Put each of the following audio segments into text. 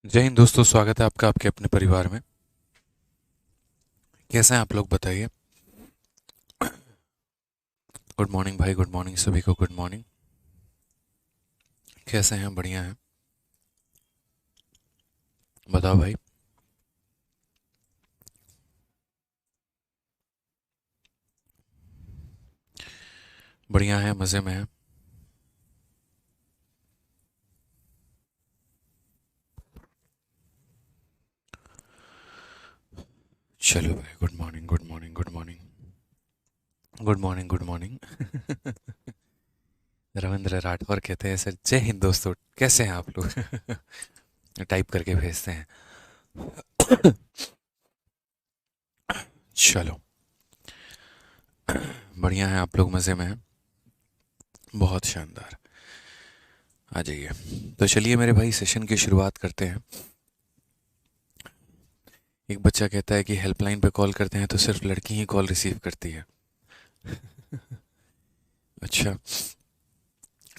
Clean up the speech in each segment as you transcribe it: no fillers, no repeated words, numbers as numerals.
जय हिंद दोस्तों, स्वागत है आपका आपके अपने परिवार में। कैसे हैं आप लोग, बताइए। गुड मॉर्निंग भाई, गुड मॉर्निंग सभी को, गुड मॉर्निंग। कैसे हैं? बढ़िया हैं? बताओ भाई। बढ़िया है, मज़े में है। चलो भाई, good morning, good morning, good morning, good morning, good morning. Ravindra Rathore कहते हैं सर, जय हिंद दोस्तों। कैसे हैं आप लोग? टाइप करके भेजते हैं। चलो, बढ़िया है, आप लोग मज़े में हैं। बहुत शानदार। आ जाइए। तो चलिए मेरे भाई, सेशन की शुरुआत करते हैं। एक बच्चा कहता है कि हेल्पलाइन पे कॉल करते हैं तो सिर्फ लड़की ही कॉल रिसीव करती है। अच्छा।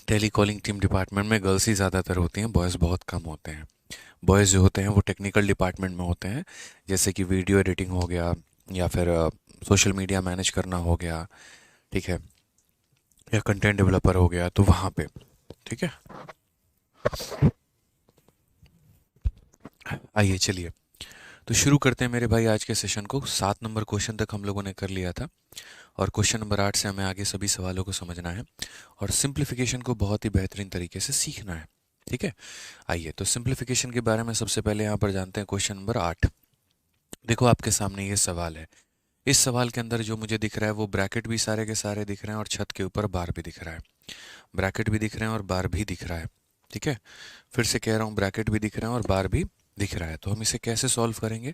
टेली कॉलिंग टीम डिपार्टमेंट में गर्ल्स ही ज़्यादातर होती हैं, बॉयज़ बहुत कम होते हैं। बॉयज़ जो होते हैं वो टेक्निकल डिपार्टमेंट में होते हैं, जैसे कि वीडियो एडिटिंग हो गया, या फिर सोशल मीडिया मैनेज करना हो गया, ठीक है, या कंटेंट डेवलपर हो गया, तो वहाँ पे। ठीक है। आइए चलिए, तो शुरू करते हैं मेरे भाई आज के सेशन को। 7 नंबर क्वेश्चन तक हम लोगों ने कर लिया था, और क्वेश्चन नंबर 8 से हमें आगे सभी सवालों को समझना है, और सिंप्लीफिकेशन को बहुत ही बेहतरीन तरीके से सीखना है। ठीक है। आइए, तो सिंप्लीफिकेशन के बारे में सबसे पहले यहाँ पर जानते हैं क्वेश्चन नंबर 8। देखो आपके सामने ये सवाल है। इस सवाल के अंदर जो मुझे दिख रहा है वो ब्रैकेट भी सारे के सारे दिख रहे हैं, और छत के ऊपर बार भी दिख रहा है। ब्रैकेट भी दिख रहे हैं और बार भी दिख रहा है। ठीक है। फिर से कह रहा हूँ, ब्रैकेट भी दिख रहे हैं और बार भी दिख रहा है। तो हम इसे कैसे सॉल्व करेंगे?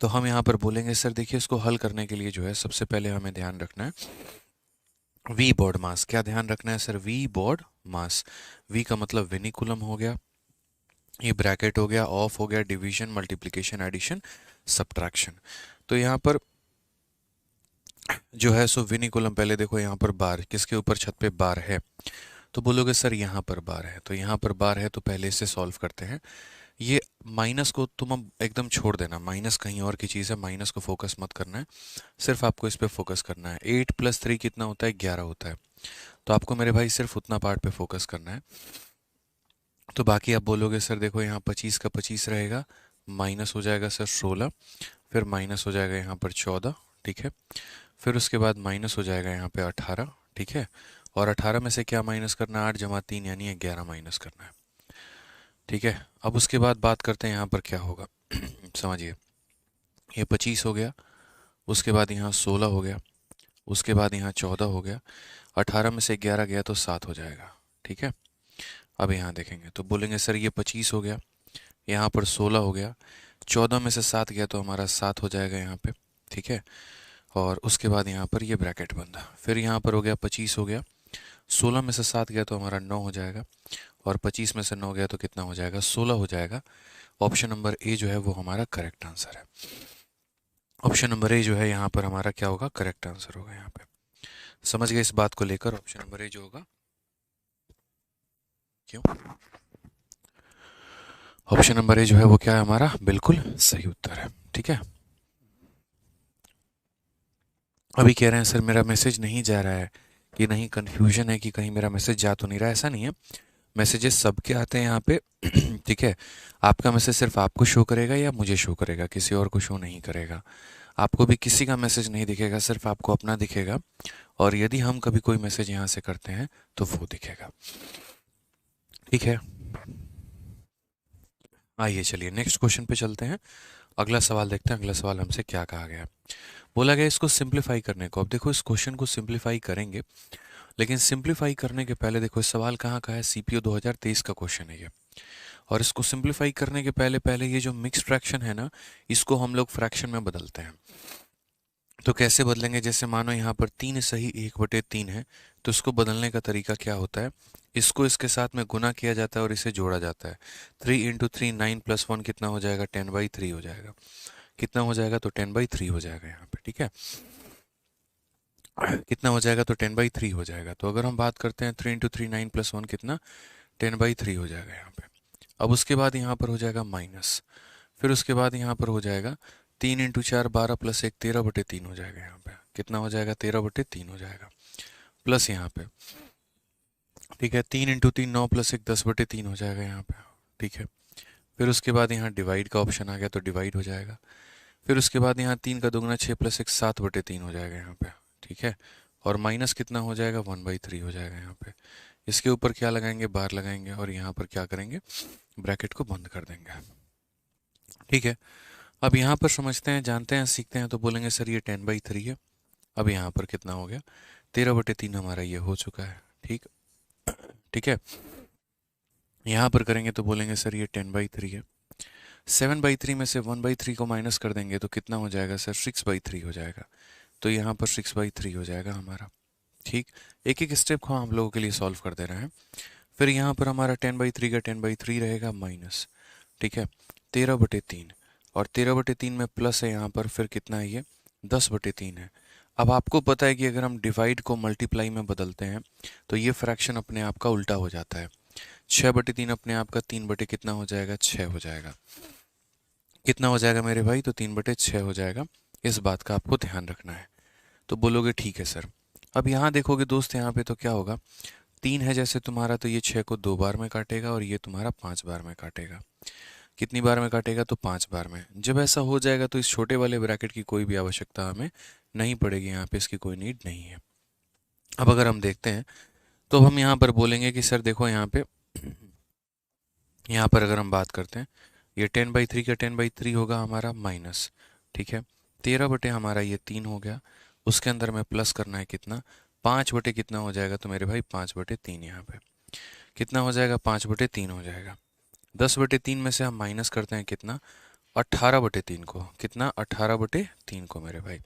तो हम यहाँ पर बोलेंगे सर देखिए, इसको हल करने के लिए जो है सबसे पहले हमें ध्यान रखना है वी बॉड मास। क्या ध्यान रखना है sir? V BODMAS. V का मतलब विनिकुलम हो गया, ये ब्रैकेट हो गया, ऑफ हो गया, डिवीजन, मल्टीप्लिकेशन, एडिशन, सब्ट्रैक्शन। तो यहाँ पर जो है सो विनिकुलम, पहले देखो यहाँ पर बार, किसके ऊपर? छत पे बार है। तो बोलोगे सर यहाँ पर बार है, तो यहाँ पर बार है, तो पहले इसे सॉल्व करते हैं। ये माइनस को तुम अब एकदम छोड़ देना, माइनस कहीं और की चीज़ है, माइनस को फोकस मत करना है। सिर्फ आपको इस पे फोकस करना है। 8 + 3 कितना होता है? 11 होता है। तो आपको मेरे भाई सिर्फ उतना पार्ट पे फोकस करना है। तो बाकी आप बोलोगे सर देखो, यहाँ 25 का 25 रहेगा, माइनस हो जाएगा सर 16, फिर माइनस हो जाएगा यहाँ पर 14। ठीक है। फिर उसके बाद माइनस हो जाएगा यहाँ पे 18। ठीक है। और 18 में से क्या माइनस करना है? 8 + 3 यानी 11 माइनस करना है। ठीक है। अब उसके बाद बात करते हैं यहाँ पर क्या होगा। समझिए, ये 25 हो गया, उसके बाद यहाँ 16 हो गया, उसके बाद यहाँ 14 हो गया, 18 में से 11 गया तो 7 हो जाएगा। ठीक है। अब यहाँ देखेंगे तो बोलेंगे सर ये 25 हो गया, यहाँ पर 16 हो गया, 14 में से 7 गया तो हमारा 7 हो जाएगा यहाँ पे। ठीक है। और उसके बाद यहाँ पर ये ब्रैकेट बंदा, फिर यहाँ पर हो गया 25 हो गया, 16 में से 7 गया तो हमारा 9 हो जाएगा, और 25 में से 9 गया तो कितना हो जाएगा? 16 हो जाएगा। ऑप्शन नंबर ए जो है वो हमारा करेक्ट आंसर है। ऑप्शन नंबर ए जो है यहाँ पर हमारा क्या होगा? करेक्ट आंसर होगा यहाँ पे। समझ गए इस बात को लेकर? ऑप्शन नंबर ए जो होगा, क्यों? ऑप्शन नंबर ए जो है वो क्या है हमारा? बिल्कुल सही उत्तर है। ठीक है। अभी कह रहे हैं सर मेरा मैसेज नहीं जा रहा है, कि नहीं कंफ्यूजन है कि कहीं मेरा मैसेज जा तो नहीं रहा है। ऐसा नहीं है, मैसेजेस सबके आते हैं यहाँ पे। ठीक है। आपका मैसेज सिर्फ आपको शो करेगा या मुझे शो करेगा, किसी और को शो नहीं करेगा। आपको भी किसी का मैसेज नहीं दिखेगा, सिर्फ आपको अपना दिखेगा। और यदि हम कभी कोई मैसेज यहाँ से करते हैं तो वो दिखेगा। ठीक है। आइए चलिए नेक्स्ट क्वेश्चन पे चलते हैं। अगला सवाल देखते हैं, अगला सवाल हमसे क्या कहा गया। बोला गया इसको सिंप्लीफाई करने को। अब देखो इस क्वेश्चन को सिंप्लीफाई करेंगे, लेकिन सिंप्लीफाई करने के पहले देखो इस सवाल कहाँ का है? सीपीओ 2023 का क्वेश्चन है ये। और इसको सिंप्लीफाई करने के पहले पहले ये जो मिक्स फ्रैक्शन है ना, इसको हम लोग फ्रैक्शन में बदलते हैं। तो कैसे बदलेंगे? जैसे मानो यहाँ पर 3 सही 1/3 है, तो इसको बदलने का तरीका क्या होता है? इसको इसके साथ में गुना किया जाता है और इसे जोड़ा जाता है। 3 × 3 9 + 1 कितना हो जाएगा? 10/3 हो जाएगा। कितना हो जाएगा? तो 10/3 हो जाएगा यहाँ पे। ठीक है। कितना हो जाएगा? तो 10/3 हो जाएगा। तो अगर हम बात करते हैं 3 × 3 9 + 1 कितना? 10/3 हो जाएगा यहाँ पे। अब उसके बाद यहाँ पर हो जाएगा माइनस, फिर उसके बाद यहाँ पर हो जाएगा 3 × 4 12 + 1 13/3 हो जाएगा। यहाँ पे कितना हो जाएगा? 13/3 हो जाएगा। प्लस यहाँ पे, ठीक है, 3 × 3 9 + 1 10/3 हो जाएगा यहाँ पे। ठीक है, फिर उसके बाद यहाँ डिवाइड का ऑप्शन आ गया तो डिवाइड हो जाएगा। फिर उसके बाद यहाँ 3 का दुगना 6 + 1 7/3 हो जाएगा यहाँ पे। ठीक है, और माइनस कितना हो जाएगा? 1/3 हो जाएगा यहाँ पे। इसके ऊपर क्या लगाएंगे? बार लगाएंगे, और यहाँ पर क्या करेंगे? ब्रैकेट को बंद कर देंगे। ठीक है, अब यहाँ पर समझते हैं, जानते हैं, सीखते हैं, तो बोलेंगे सर ये 10/3 है। अब यहाँ पर कितना हो गया? 13/3 हमारा ये हो चुका है। ठीक, ठीक है, यहाँ पर करेंगे तो बोलेंगे सर ये 10/3 है। 7/3 में से 1/3 को माइनस कर देंगे तो कितना हो जाएगा सर? 6/3 हो जाएगा। तो यहाँ पर 6/3 हो जाएगा हमारा। ठीक, एक एक स्टेप को हम लोगों के लिए सॉल्व कर दे रहे हैं। फिर यहाँ पर हमारा 10/3 का 10/3 रहेगा माइनस, ठीक है, 13/3, और 13/3 में प्लस है यहाँ पर, फिर कितना है ये? 10/3 है। अब आपको पता है कि अगर हम डिवाइड को मल्टीप्लाई में बदलते हैं तो ये फ्रैक्शन अपने आप का उल्टा हो जाता है। 6/3 अपने आप का 3 कितना हो जाएगा? 6 हो जाएगा। कितना हो जाएगा मेरे भाई? तो 3/6 हो जाएगा। इस बात का आपको ध्यान रखना है। तो बोलोगे ठीक है सर। अब यहाँ देखोगे दोस्त, यहाँ पे तो क्या होगा? 3 है जैसे तुम्हारा, तो ये 6 को 2 बार में काटेगा, और ये तुम्हारा 5 बार में काटेगा। कितनी बार में काटेगा? तो 5 बार में। जब ऐसा हो जाएगा तो इस छोटे वाले ब्रैकेट की कोई भी आवश्यकता हमें नहीं पड़ेगी, यहाँ पे इसकी कोई नीड नहीं है। अब अगर हम देखते हैं तो हम यहाँ पर बोलेंगे कि सर देखो यहाँ पे, यहाँ पर अगर हम बात करते हैं, ये 10/3 का 10/3 होगा हमारा माइनस, ठीक है, 13 हमारा ये 3 हो गया। उसके अंदर में प्लस करना है कितना? 5 कितना हो जाएगा? तो मेरे भाई 5/3 यहाँ पे कितना हो जाएगा? 5/3 हो जाएगा। 10/3 में से हम माइनस करते हैं कितना? 18/3 को। कितना? 18/3 को मेरे भाई।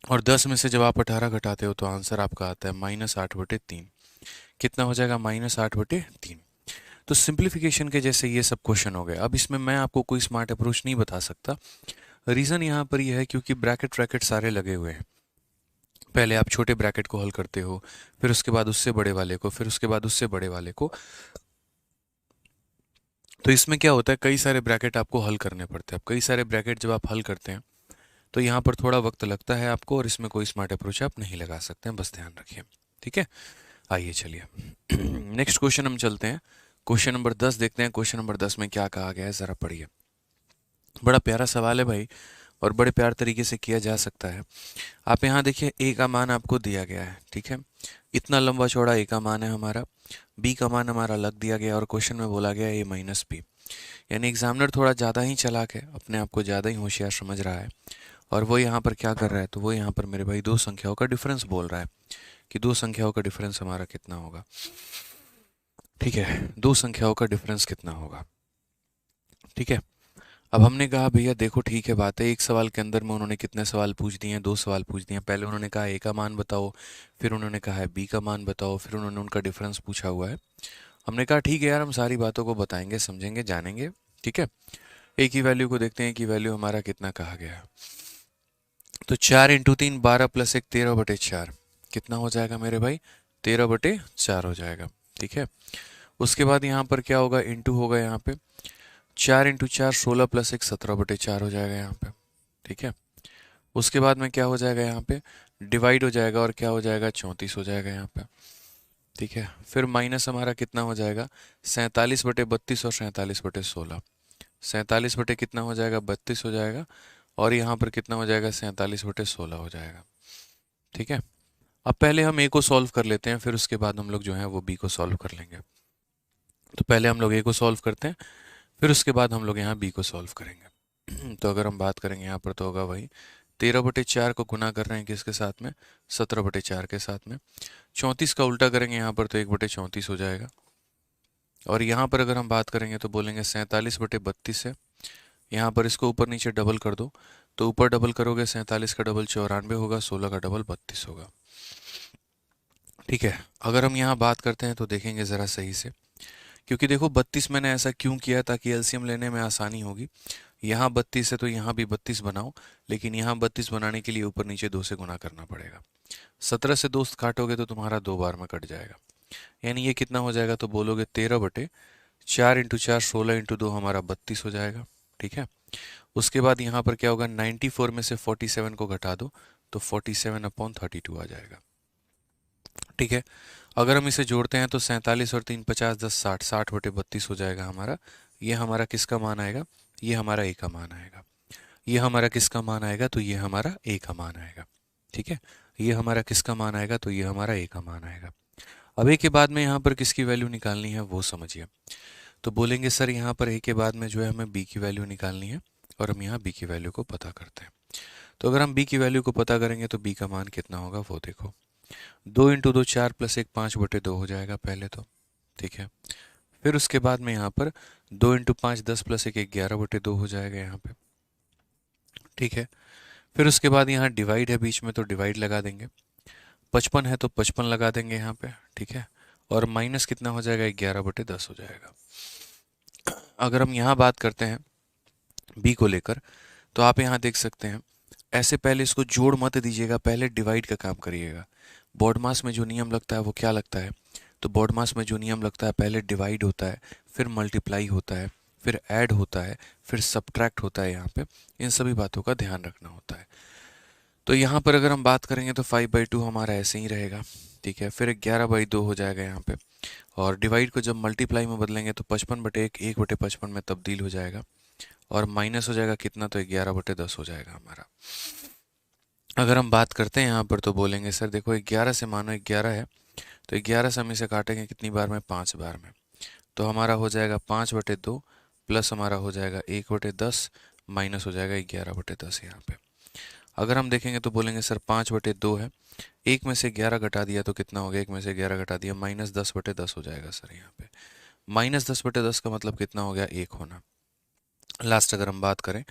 और 10 में से जब आप 18 घटाते हो तो आंसर आपका आता है -8/3। कितना हो जाएगा? -8/3। तो सिंप्लीफिकेशन के जैसे ये सब क्वेश्चन हो गए। अब इसमें मैं आपको कोई स्मार्ट अप्रोच नहीं बता सकता। रीज़न यहाँ पर यह है क्योंकि ब्रैकेट ब्रैकेट सारे लगे हुए हैं। पहले आप छोटे ब्रैकेट को हल करते हो, फिर उसके बाद उससे बड़े वाले को, फिर उसके बाद उससे बड़े वाले को। तो इसमें क्या होता है? कई सारे ब्रैकेट आपको हल करने पड़ते हैं। अब कई सारे ब्रैकेट जब आप हल करते हैं तो यहाँ पर थोड़ा वक्त लगता है आपको, और इसमें कोई स्मार्ट अप्रोच आप नहीं लगा सकते हैं, बस ध्यान रखिए। ठीक है, आइए चलिए नेक्स्ट क्वेश्चन हम चलते हैं। क्वेश्चन नंबर 10 देखते हैं। क्वेश्चन नंबर 10 में क्या कहा गया है, ज़रा पढ़िए। बड़ा प्यारा सवाल है भाई, और बड़े प्यार तरीके से किया जा सकता है। आप यहाँ देखिए, ए का मान आपको दिया गया है, ठीक है, इतना लंबा चौड़ा ए का मान है हमारा। बी का मान हमारा लग दिया गया, और क्वेश्चन में बोला गया a-b। यानी एग्जामिनर थोड़ा ज़्यादा ही चालाक है, अपने आप को ज़्यादा ही होशियार समझ रहा है, और वो यहाँ पर क्या कर रहा है? तो वो यहाँ पर मेरे भाई दो संख्याओं का डिफरेंस बोल रहा है कि दो संख्याओं का डिफरेंस हमारा कितना होगा। ठीक है, दो संख्याओं का डिफरेंस कितना होगा। ठीक है, अब हमने कहा भैया देखो ठीक है, बात है, एक सवाल के अंदर में उन्होंने कितने सवाल पूछ दिए हैं? दो सवाल पूछ दिए हैं। पहले उन्होंने कहा ए का मान बताओ, फिर उन्होंने कहा है बी का मान बताओ, फिर उन्होंने उनका डिफरेंस पूछा हुआ है। हमने कहा ठीक है यार, हम सारी बातों को बताएंगे, समझेंगे, जानेंगे। ठीक है, ए की वैल्यू को देखते हैं कि वैल्यू हमारा कितना कहा गया है। तो 4 × 3 12 + 1 13/4 कितना हो जाएगा मेरे भाई? 13/4 हो जाएगा। ठीक है, उसके बाद यहाँ पर क्या होगा? इंटू होगा यहाँ पे 4 × 4 16 + 1 17/4 हो जाएगा यहाँ पे। ठीक है, उसके बाद में क्या हो जाएगा? यहाँ पे डिवाइड हो जाएगा, और क्या हो जाएगा? 34 हो जाएगा यहाँ पे। ठीक है, फिर माइनस हमारा कितना हो जाएगा? 47/32 और 47/16। 47 बटे कितना हो जाएगा? 32 हो जाएगा, और यहाँ पर कितना हो जाएगा? 47/16 हो जाएगा। ठीक है, अब पहले हम ए को सॉल्व कर लेते हैं, फिर उसके बाद हम लोग जो है वो बी को सॉल्व कर लेंगे। तो पहले हम लोग ए को सॉल्व करते हैं, फिर उसके बाद हम लोग यहाँ बी को सॉल्व करेंगे। तो अगर हम बात करेंगे यहाँ पर तो होगा वही 13/4 को गुना कर रहे हैं किसके साथ में? 17/4 के साथ में। 34 का उल्टा करेंगे यहाँ पर तो 1/34 हो जाएगा। और यहाँ पर अगर हम बात करेंगे तो बोलेंगे 47/32 है। यहाँ पर इसको ऊपर नीचे डबल कर दो, तो ऊपर डबल करोगे 47 का डबल 94 होगा, 16 का डबल 32 होगा। ठीक है, अगर हम यहाँ बात करते हैं तो देखेंगे ज़रा सही से, क्योंकि देखो 32 मैंने ऐसा क्यों किया ताकि एलसीएम लेने में आसानी होगी। यहाँ 32 है तो यहाँ भी 32 बनाओ, लेकिन यहाँ 32 बनाने के लिए ऊपर नीचे 2 से गुना करना पड़ेगा। 17 से दोस्त काटोगे तो तुम्हारा 2 बार में कट जाएगा, यानी ये कितना हो जाएगा? तो बोलोगे 13/4 4 × 4 16 × 2 हमारा 32 हो जाएगा। ठीक है, उसके बाद यहाँ पर क्या होगा, 94 में से 47 को घटा दो तो 47/32 आ जाएगा। ठीक है, अगर हम इसे जोड़ते हैं तो 47 और 3 50 10 60 60/32 हो जाएगा हमारा। ये हमारा किसका मान आएगा, ये हमारा ए का मान आएगा। ये हमारा किसका मान आएगा, तो ये हमारा ए का मान आएगा। ठीक है, ये हमारा किसका मान आएगा, तो ये हमारा ए का मान आएगा। अब ए के बाद में यहाँ पर किसकी वैल्यू निकालनी है वो समझिए। तो बोलेंगे सर यहाँ पर ए के बाद में जो है हमें बी की वैल्यू निकालनी है, और हम यहाँ बी की वैल्यू को पता करते हैं। तो अगर हम बी की वैल्यू को पता करेंगे तो बी का मान कितना होगा वो देखो, 2 × 2 4 + 1 5/2 हो जाएगा पहले तो। ठीक है, फिर उसके बाद में यहाँ पर 2 × 5 10 + 1 11/2 हो जाएगा यहाँ पे। ठीक है, फिर उसके बाद यहाँ डिवाइड है बीच में तो डिवाइड लगा देंगे, 55 है तो 55 लगा देंगे यहाँ पे। ठीक है, और माइनस कितना हो जाएगा, 11/10 हो जाएगा। अगर हम यहाँ बात करते हैं बी को लेकर, तो आप यहाँ देख सकते हैं, ऐसे पहले इसको जोड़ मत दीजिएगा, पहले डिवाइड का काम करिएगा। बॉड मास में जो नियम लगता है वो क्या लगता है, तो बॉड मास में जो नियम लगता है पहले डिवाइड होता है, फिर मल्टीप्लाई होता है, फिर ऐड होता है, फिर सब्ट्रैक्ट होता है। यहाँ पे इन सभी बातों का ध्यान रखना होता है। तो यहाँ पर अगर हम बात करेंगे तो 5/2 हमारा ऐसे ही रहेगा। ठीक है, फिर 11/2 हो जाएगा यहाँ पे, और डिवाइड को जब मल्टीप्लाई में बदलेंगे तो 55/1 1/55 में तब्दील हो जाएगा, और माइनस हो जाएगा कितना, तो 11/10 हो जाएगा हमारा। अगर हम बात करते हैं यहाँ पर तो बोलेंगे सर देखो 11 से, मानो 11 है तो 11 से हम इसे काटेंगे कितनी बार में, 5 बार में। तो हमारा हो जाएगा 5/2 प्लस हमारा हो जाएगा 1/10 माइनस हो जाएगा 11/10 यहाँ पे। अगर हम देखेंगे तो बोलेंगे सर 5/2 है, एक में से 11 घटा दिया तो कितना हो गया, एक में से 11 घटा दिया -10/10 हो जाएगा सर यहाँ पे। -10/10 का मतलब कितना हो गया, 1 होना। लास्ट अगर हम बात करें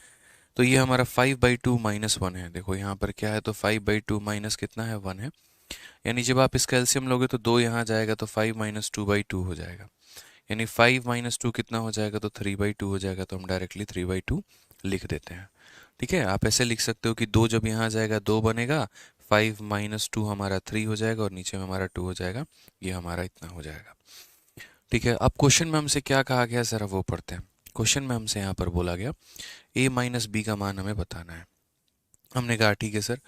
तो ये हमारा 5/2 -1 है। देखो यहाँ पर क्या है, तो 5/2 माइनस कितना है, 1 है। यानी जब आप इसका एलसीएम लोगे तो 2 यहाँ जाएगा तो 5 - 2/2 हो जाएगा। यानी 5 - 2 कितना हो जाएगा, तो 3/2 हो जाएगा। तो हम डायरेक्टली 3/2 लिख देते हैं। ठीक है, आप ऐसे लिख सकते हो कि 2 जब यहाँ जाएगा 2 बनेगा, 5 - 2 हमारा 3 हो जाएगा, और नीचे में हमारा 2 हो जाएगा। ये हमारा इतना हो जाएगा। ठीक है, अब क्वेश्चन में हमसे क्या कहा गया जरा वो पढ़ते हैं। क्वेश्चन में हमसे यहाँ पर बोला गया a - b का मान हमें बताना है। हमने कहा ठीक है सर,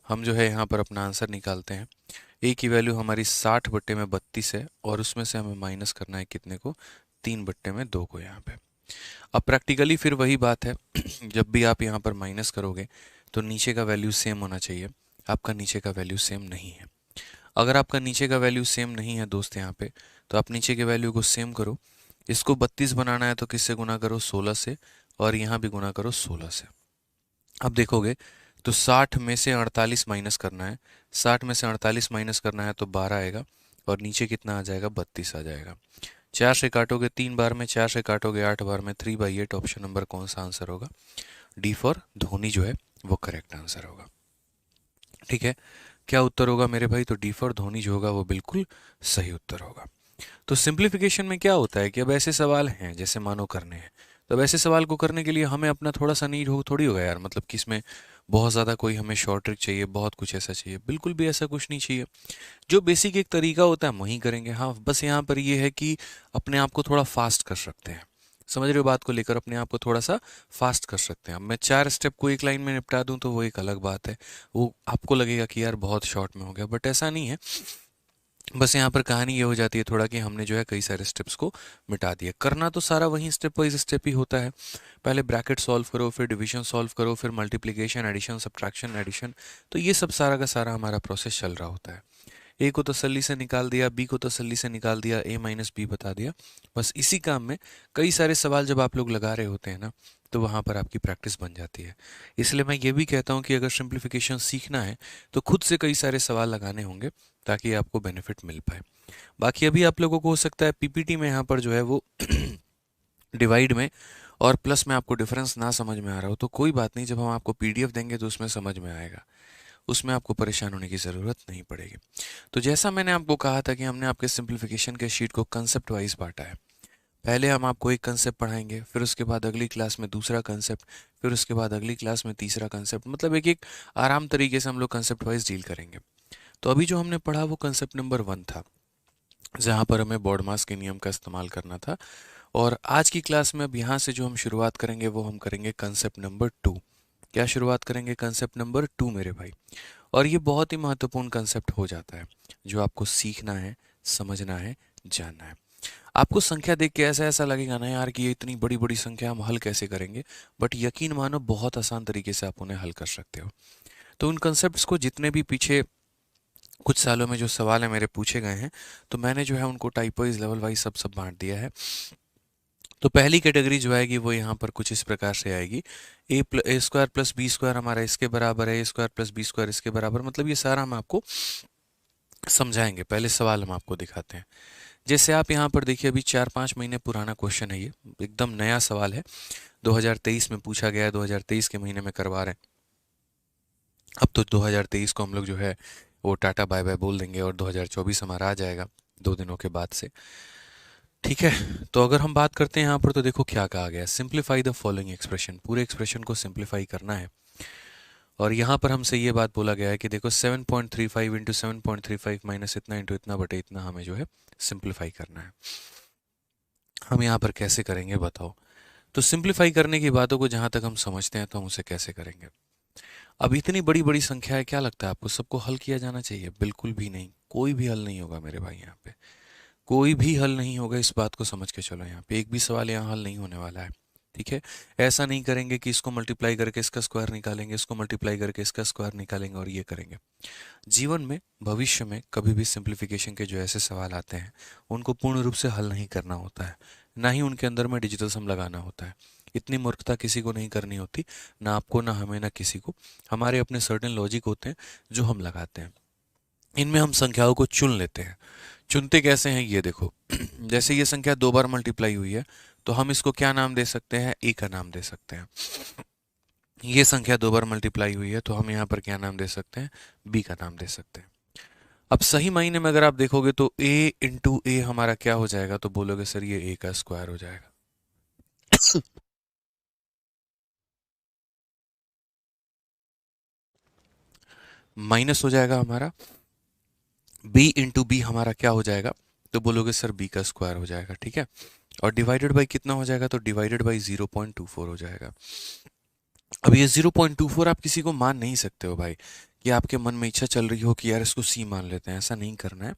हम जो है यहाँ पर अपना आंसर निकालते हैं। a की वैल्यू हमारी 60/32 है, और उसमें से हमें माइनस करना है कितने को, 3/2 को यहाँ पे। अब प्रैक्टिकली फिर वही बात है जब भी आप यहाँ पर माइनस करोगे तो नीचे का वैल्यू सेम होना चाहिए। आपका नीचे का वैल्यू सेम नहीं है। अगर आपका नीचे का वैल्यू सेम नहीं है दोस्त यहाँ पे, तो आप नीचे के वैल्यू को सेम करो। इसको 32 बनाना है तो किससे गुना करो, 16 से, और यहाँ भी गुना करो 16 से। अब देखोगे तो 60 में से 48 माइनस करना है, 60 में से 48 माइनस करना है तो 12 आएगा, और नीचे कितना आ जाएगा, 32 आ जाएगा। 4 से काटोगे 3 बार में, 4 से काटोगे 8 बार में, 3/8। ऑप्शन नंबर कौन सा आंसर होगा, डी फॉर धोनी जो है वो करेक्ट आंसर होगा। ठीक है, क्या उत्तर होगा मेरे भाई, तो डी फॉर धोनी जो होगा वो बिल्कुल सही उत्तर होगा। तो सिंप्लीफिकेशन में क्या होता है कि अब ऐसे सवाल हैं जैसे मानो करने हैं, तो अब ऐसे सवाल को करने के लिए हमें अपना थोड़ा सा नीड हो थोड़ी होगा यार, मतलब कि इसमें बहुत ज़्यादा कोई हमें शॉर्ट ट्रिक चाहिए, बहुत कुछ ऐसा चाहिए, बिल्कुल भी ऐसा कुछ नहीं चाहिए। जो बेसिक एक तरीका होता है हम वही करेंगे। हाँ, बस यहाँ पर ये है कि अपने आप को थोड़ा फास्ट कर सकते हैं। समझ रहे हो बात को लेकर, अपने आप को थोड़ा सा फास्ट कर सकते हैं। अब मैं 4 स्टेप को एक लाइन में निपटा दूं तो वो एक अलग बात है, वो आपको लगेगा कि यार बहुत शॉर्ट में हो गया, बट ऐसा नहीं है। बस यहाँ पर कहानी ये हो जाती है थोड़ा कि हमने जो है कई सारे स्टेप्स को मिटा दिया। करना तो सारा वही स्टेप वाइज स्टेप ही होता है। पहले ब्रैकेट सॉल्व करो, फिर डिवीजन सॉल्व करो, फिर मल्टीप्लिकेशन, एडिशन, सब्ट्रैक्शन, एडिशन। तो ये सब सारा का सारा हमारा प्रोसेस चल रहा होता है। ए को तसल्ली से निकाल दिया, बी को तसल्ली से निकाल दिया, a - b बता दिया। बस इसी काम में कई सारे सवाल जब आप लोग लगा रहे होते हैं ना, तो वहाँ पर आपकी प्रैक्टिस बन जाती है। इसलिए मैं ये भी कहता हूँ कि अगर सिंप्लीफिकेशन सीखना है तो खुद से कई सारे सवाल लगाने होंगे ताकि आपको बेनिफिट मिल पाए। बाकी अभी आप लोगों को हो सकता है पीपीटी में यहाँ पर जो है वो डिवाइड में और प्लस में आपको डिफरेंस ना समझ में आ रहा हो, तो कोई बात नहीं, जब हम आपको पीडीएफ देंगे तो उसमें समझ में आएगा, उसमें आपको परेशान होने की ज़रूरत नहीं पड़ेगी। तो जैसा मैंने आपको कहा था कि हमने आपके सिंप्लीफिकेशन के शीट को कंसेप्ट वाइज बांटा है। पहले हम आपको एक कंसेप्ट पढ़ाएंगे, फिर उसके बाद अगली क्लास में दूसरा कंसेप्ट, फिर उसके बाद अगली क्लास में तीसरा कंसेप्ट, मतलब एक एक आराम तरीके से हम लोग कंसेप्ट वाइज डील करेंगे। तो अभी जो हमने पढ़ा वो कंसेप्ट नंबर 1 था, जहाँ पर हमें बॉड मास के नियम का इस्तेमाल करना था, और आज की क्लास में अब यहाँ से जो हम शुरुआत करेंगे वो हम करेंगे कंसेप्ट नंबर 2। क्या शुरुआत करेंगे? कंसेप्ट नंबर 2 मेरे भाई। और ये बहुत ही महत्वपूर्ण कंसेप्ट हो जाता है जो आपको सीखना है, समझना है, जानना है। आपको संख्या देख के ऐसा ऐसा लगेगा ना यार कि ये इतनी बड़ी बड़ी संख्या हम हल कैसे करेंगे, बट यकीन मानो बहुत आसान तरीके से आप उन्हें हल कर सकते हो। तो उन कंसेप्ट्स को जितने भी पीछे कुछ सालों में जो सवाल है मेरे पूछे गए हैं, तो मैंने जो है उनको टाइप वाइज, लेवल वाइज सब बांट दिया है। तो पहली कैटेगरी जो आएगी वो यहाँ पर कुछ इस प्रकार से आएगी, ए स्क्वायर प्लस बी स्क्वायर हमारा इसके बराबर है, ए स्क्वायर प्लस बी स्क्वायर इसके बराबर, मतलब ये सारा हम आपको समझाएंगे। पहले सवाल हम आपको दिखाते हैं। जैसे आप यहाँ पर देखिए, अभी 4-5 महीने पुराना क्वेश्चन है, ये एकदम नया सवाल है, 2023 में पूछा गया है, 2023 के महीने में करवा रहे हैं। अब तो 2023 को हम लोग जो है वो टाटा बाय बाय बोल देंगे और 2024 हमारा आ जाएगा 2 दिनों के बाद से। ठीक है, तो अगर हम बात करते हैं यहाँ पर, तो देखो क्या कहा गया है, सिंप्लीफाई द फॉलोइंग एक्सप्रेशन। पूरे एक्सप्रेशन को सिंप्लीफाई करना है। और यहाँ पर हमसे ये बात बोला गया है कि देखो 7.35 इंटू 7.35 माइनस इतना इंटू इतना बटे इतना हमें जो है सिंप्लीफाई करना है। हम यहाँ पर कैसे करेंगे बताओ? तो सिंप्लीफाई करने की बातों को जहाँ तक हम समझते हैं तो हम उसे कैसे करेंगे? अब इतनी बड़ी बड़ी संख्या है, क्या लगता है आपको सबको हल किया जाना चाहिए? बिल्कुल भी नहीं, कोई भी हल नहीं होगा मेरे भाई। यहाँ पे कोई भी हल नहीं होगा, इस बात को समझ के चलो। यहाँ पे एक भी सवाल यहाँ हल नहीं होने वाला है। ठीक है, ऐसा नहीं करेंगे कि इसको मल्टीप्लाई करके इसका स्क्वायर निकालेंगे, इसको मल्टीप्लाई करके इसका स्क्वायर निकालेंगे और ये करेंगे। जीवन में, भविष्य में कभी भी सिंप्लीफिकेशन के जो ऐसे सवाल आते हैं उनको पूर्ण रूप से हल नहीं करना होता है, ना ही उनके अंदर में डिजिटल सम लगाना होता है। इतनी मूर्खता किसी को नहीं करनी होती, ना आपको, ना हमें, ना किसी को। हमारे अपने सर्टेन लॉजिक होते हैं जो हम लगाते हैं, इनमें हम संख्याओं को चुन लेते हैं। चुनते कैसे हैं ये देखो। जैसे ये संख्या 2 बार मल्टीप्लाई हुई है, तो हम इसको क्या नाम दे सकते हैं? ए का नाम दे सकते हैं। ये संख्या 2 बार मल्टीप्लाई हुई है, तो हम यहाँ पर क्या नाम दे सकते हैं? बी का नाम दे सकते हैं। अब सही मायने में अगर आप देखोगे तो ए इंटू ए हमारा क्या हो जाएगा? तो बोलोगे सर ये ए का स्क्वायर हो जाएगा। माइनस हो जाएगा हमारा b इंटू बी हमारा क्या हो जाएगा? तो बोलोगे सर b का स्क्वायर हो जाएगा। ठीक है, और डिवाइडेड बाई कितना हो जाएगा? तो डिवाइडेड बाई 0.24 हो जाएगा। अब ये 0.24 आप किसी को मान नहीं सकते हो भाई, कि आपके मन में इच्छा चल रही हो कि यार इसको c मान लेते हैं, ऐसा नहीं करना है।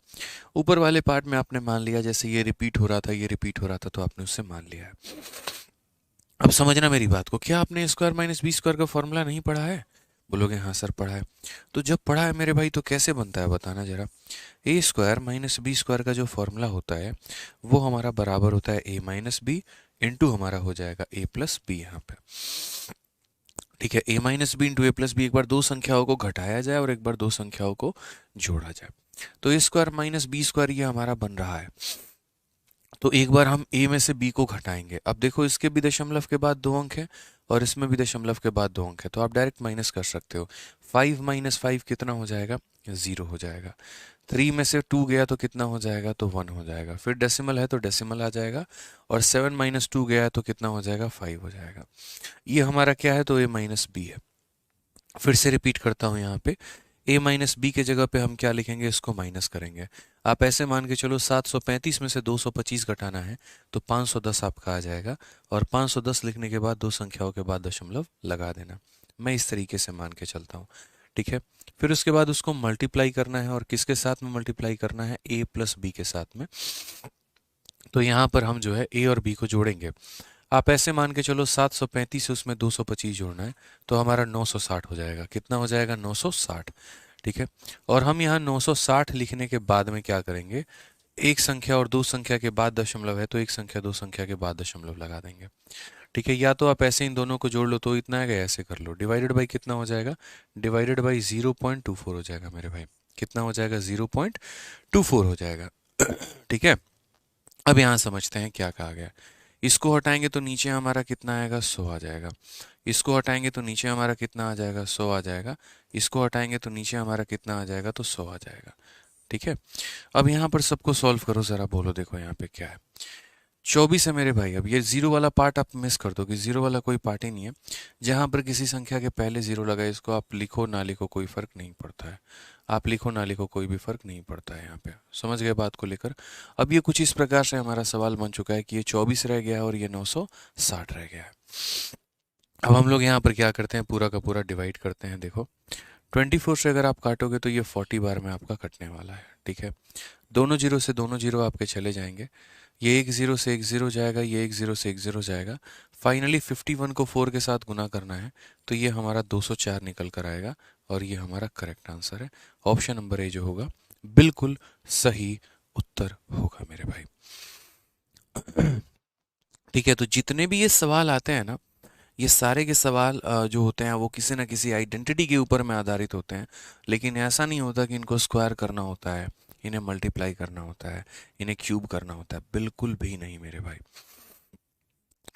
ऊपर वाले पार्ट में आपने मान लिया, जैसे ये रिपीट हो रहा था, ये रिपीट हो रहा था, तो आपने उससे मान लिया है। अब समझना मेरी बात को, क्या आपने स्क्वायर माइनस बी स्क्वायर का फॉर्मूला नहीं पढ़ा है? बोलोगे हाँ सर पढ़ा है। तो जब पढ़ा है मेरे भाई, तो कैसे बनता है बताना जरा। ए स्क्वायर माइनस बी स्क्वायर का जो फॉर्मूला होता है वो हमारा बराबर होता है ए माइनस बी इंटू हमारा हो जाएगा ए प्लस बी यहाँ पे। ठीक है, a minus b into a plus B, एक बार दो संख्याओं को घटाया जाए और एक बार दो संख्याओं को जोड़ा जाए। तो a square minus b square ये हमारा बन रहा है। तो एक बार हम a में से b को घटाएंगे। अब देखो इसके भी दशमलव के बाद 2 अंक है और इसमें भी दशमलव के बाद 2 अंक है, तो आप डायरेक्ट माइनस कर सकते हो। 5 माइनस 5 कितना हो जाएगा? 0 हो जाएगा। 3 में से 2 गया तो कितना हो जाएगा? तो 1 हो जाएगा। फिर डेसिमल है तो डेसिमल आ जाएगा, और 7 माइनस 2 गया है तो कितना हो जाएगा? 5 हो जाएगा। ये हमारा क्या है? तो a माइनस बी है। फिर से रिपीट करता हूँ, यहाँ पे a माइनस बी के जगह पे हम क्या लिखेंगे? इसको माइनस करेंगे। आप ऐसे मान के चलो 735 में से 225 घटाना है तो 510 आपका आ जाएगा, और 510 लिखने के बाद दो संख्याओं के बाद दशमलव लगा देना। मैं इस तरीके से मान के चलता हूँ। ठीक है, फिर उसके बाद उसको मल्टीप्लाई करना है, और किसके साथ में मल्टीप्लाई करना है? a प्लस बी के साथ में। तो यहाँ पर हम जो है a और b को जोड़ेंगे। आप ऐसे मान के चलो 735 से उसमें 225 जोड़ना है, तो हमारा 960 हो जाएगा। कितना हो जाएगा? 960। ठीक है, और हम यहाँ 960 लिखने के बाद में क्या करेंगे? एक संख्या और दो संख्या के बाद दशमलव है, तो एक संख्या दो संख्या के बाद दशमलव लगा देंगे। ठीक है, या तो आप ऐसे इन दोनों को जोड़ लो तो इतना आएगा, ऐसे कर लो। डिवाइडेड बाई कितना हो जाएगा? डिवाइडेड बाई 0.24 हो जाएगा मेरे भाई। कितना हो जाएगा? 0.24 हो जाएगा। ठीक है, अब यहाँ समझते हैं क्या कहा गया। इसको हटाएंगे तो नीचे हमारा कितना आएगा? 100 आ जाएगा। इसको हटाएंगे तो नीचे हमारा कितना आ जाएगा? 100 आ जाएगा। इसको हटाएंगे तो नीचे हमारा कितना आ जाएगा? तो 100 आ जाएगा। ठीक है, अब यहाँ पर सबको सॉल्व करो जरा, बोलो देखो यहाँ पे क्या है। 24 है मेरे भाई। अब ये जीरो वाला पार्ट आप मिस कर दो कि जीरो वाला कोई पार्ट ही नहीं है। जहां पर किसी संख्या के पहले जीरो लगा है, इसको आप लिखो ना लिखो कोई फर्क नहीं पड़ता है। आप लिखो ना लिखो कोई भी फर्क नहीं पड़ता है यहाँ पे। समझ गए बात को लेकर? अब ये कुछ इस प्रकार से हमारा सवाल बन चुका है कि ये 24 रह गया है और ये 960 रह गया है। अब हम लोग यहाँ पर क्या करते हैं, पूरा का पूरा डिवाइड करते हैं। देखो 24 से अगर आप काटोगे तो ये 40 बार में आपका कटने वाला है। ठीक है, दोनों जीरो से दोनों जीरो आपके चले जाएंगे। ये एक जीरो से एक जीरो जाएगा, ये एक जीरो से एक जीरो जाएगा। फाइनली 51 को 4 के साथ गुना करना है, तो ये हमारा 204 निकल कर आएगा और ये हमारा करेक्ट आंसर है। ऑप्शन नंबर ए जो होगा बिल्कुल सही उत्तर होगा मेरे भाई। ठीक है, तो जितने भी ये सवाल आते हैं ना, ये सारे के सवाल जो होते हैं वो किसी ना किसी आइडेंटिटी के ऊपर में आधारित होते हैं। लेकिन ऐसा नहीं होता कि इनको स्क्वायर करना होता है, इन्हें मल्टीप्लाई करना होता है, इन्हें क्यूब करना होता है। बिल्कुल भी नहीं मेरे भाई,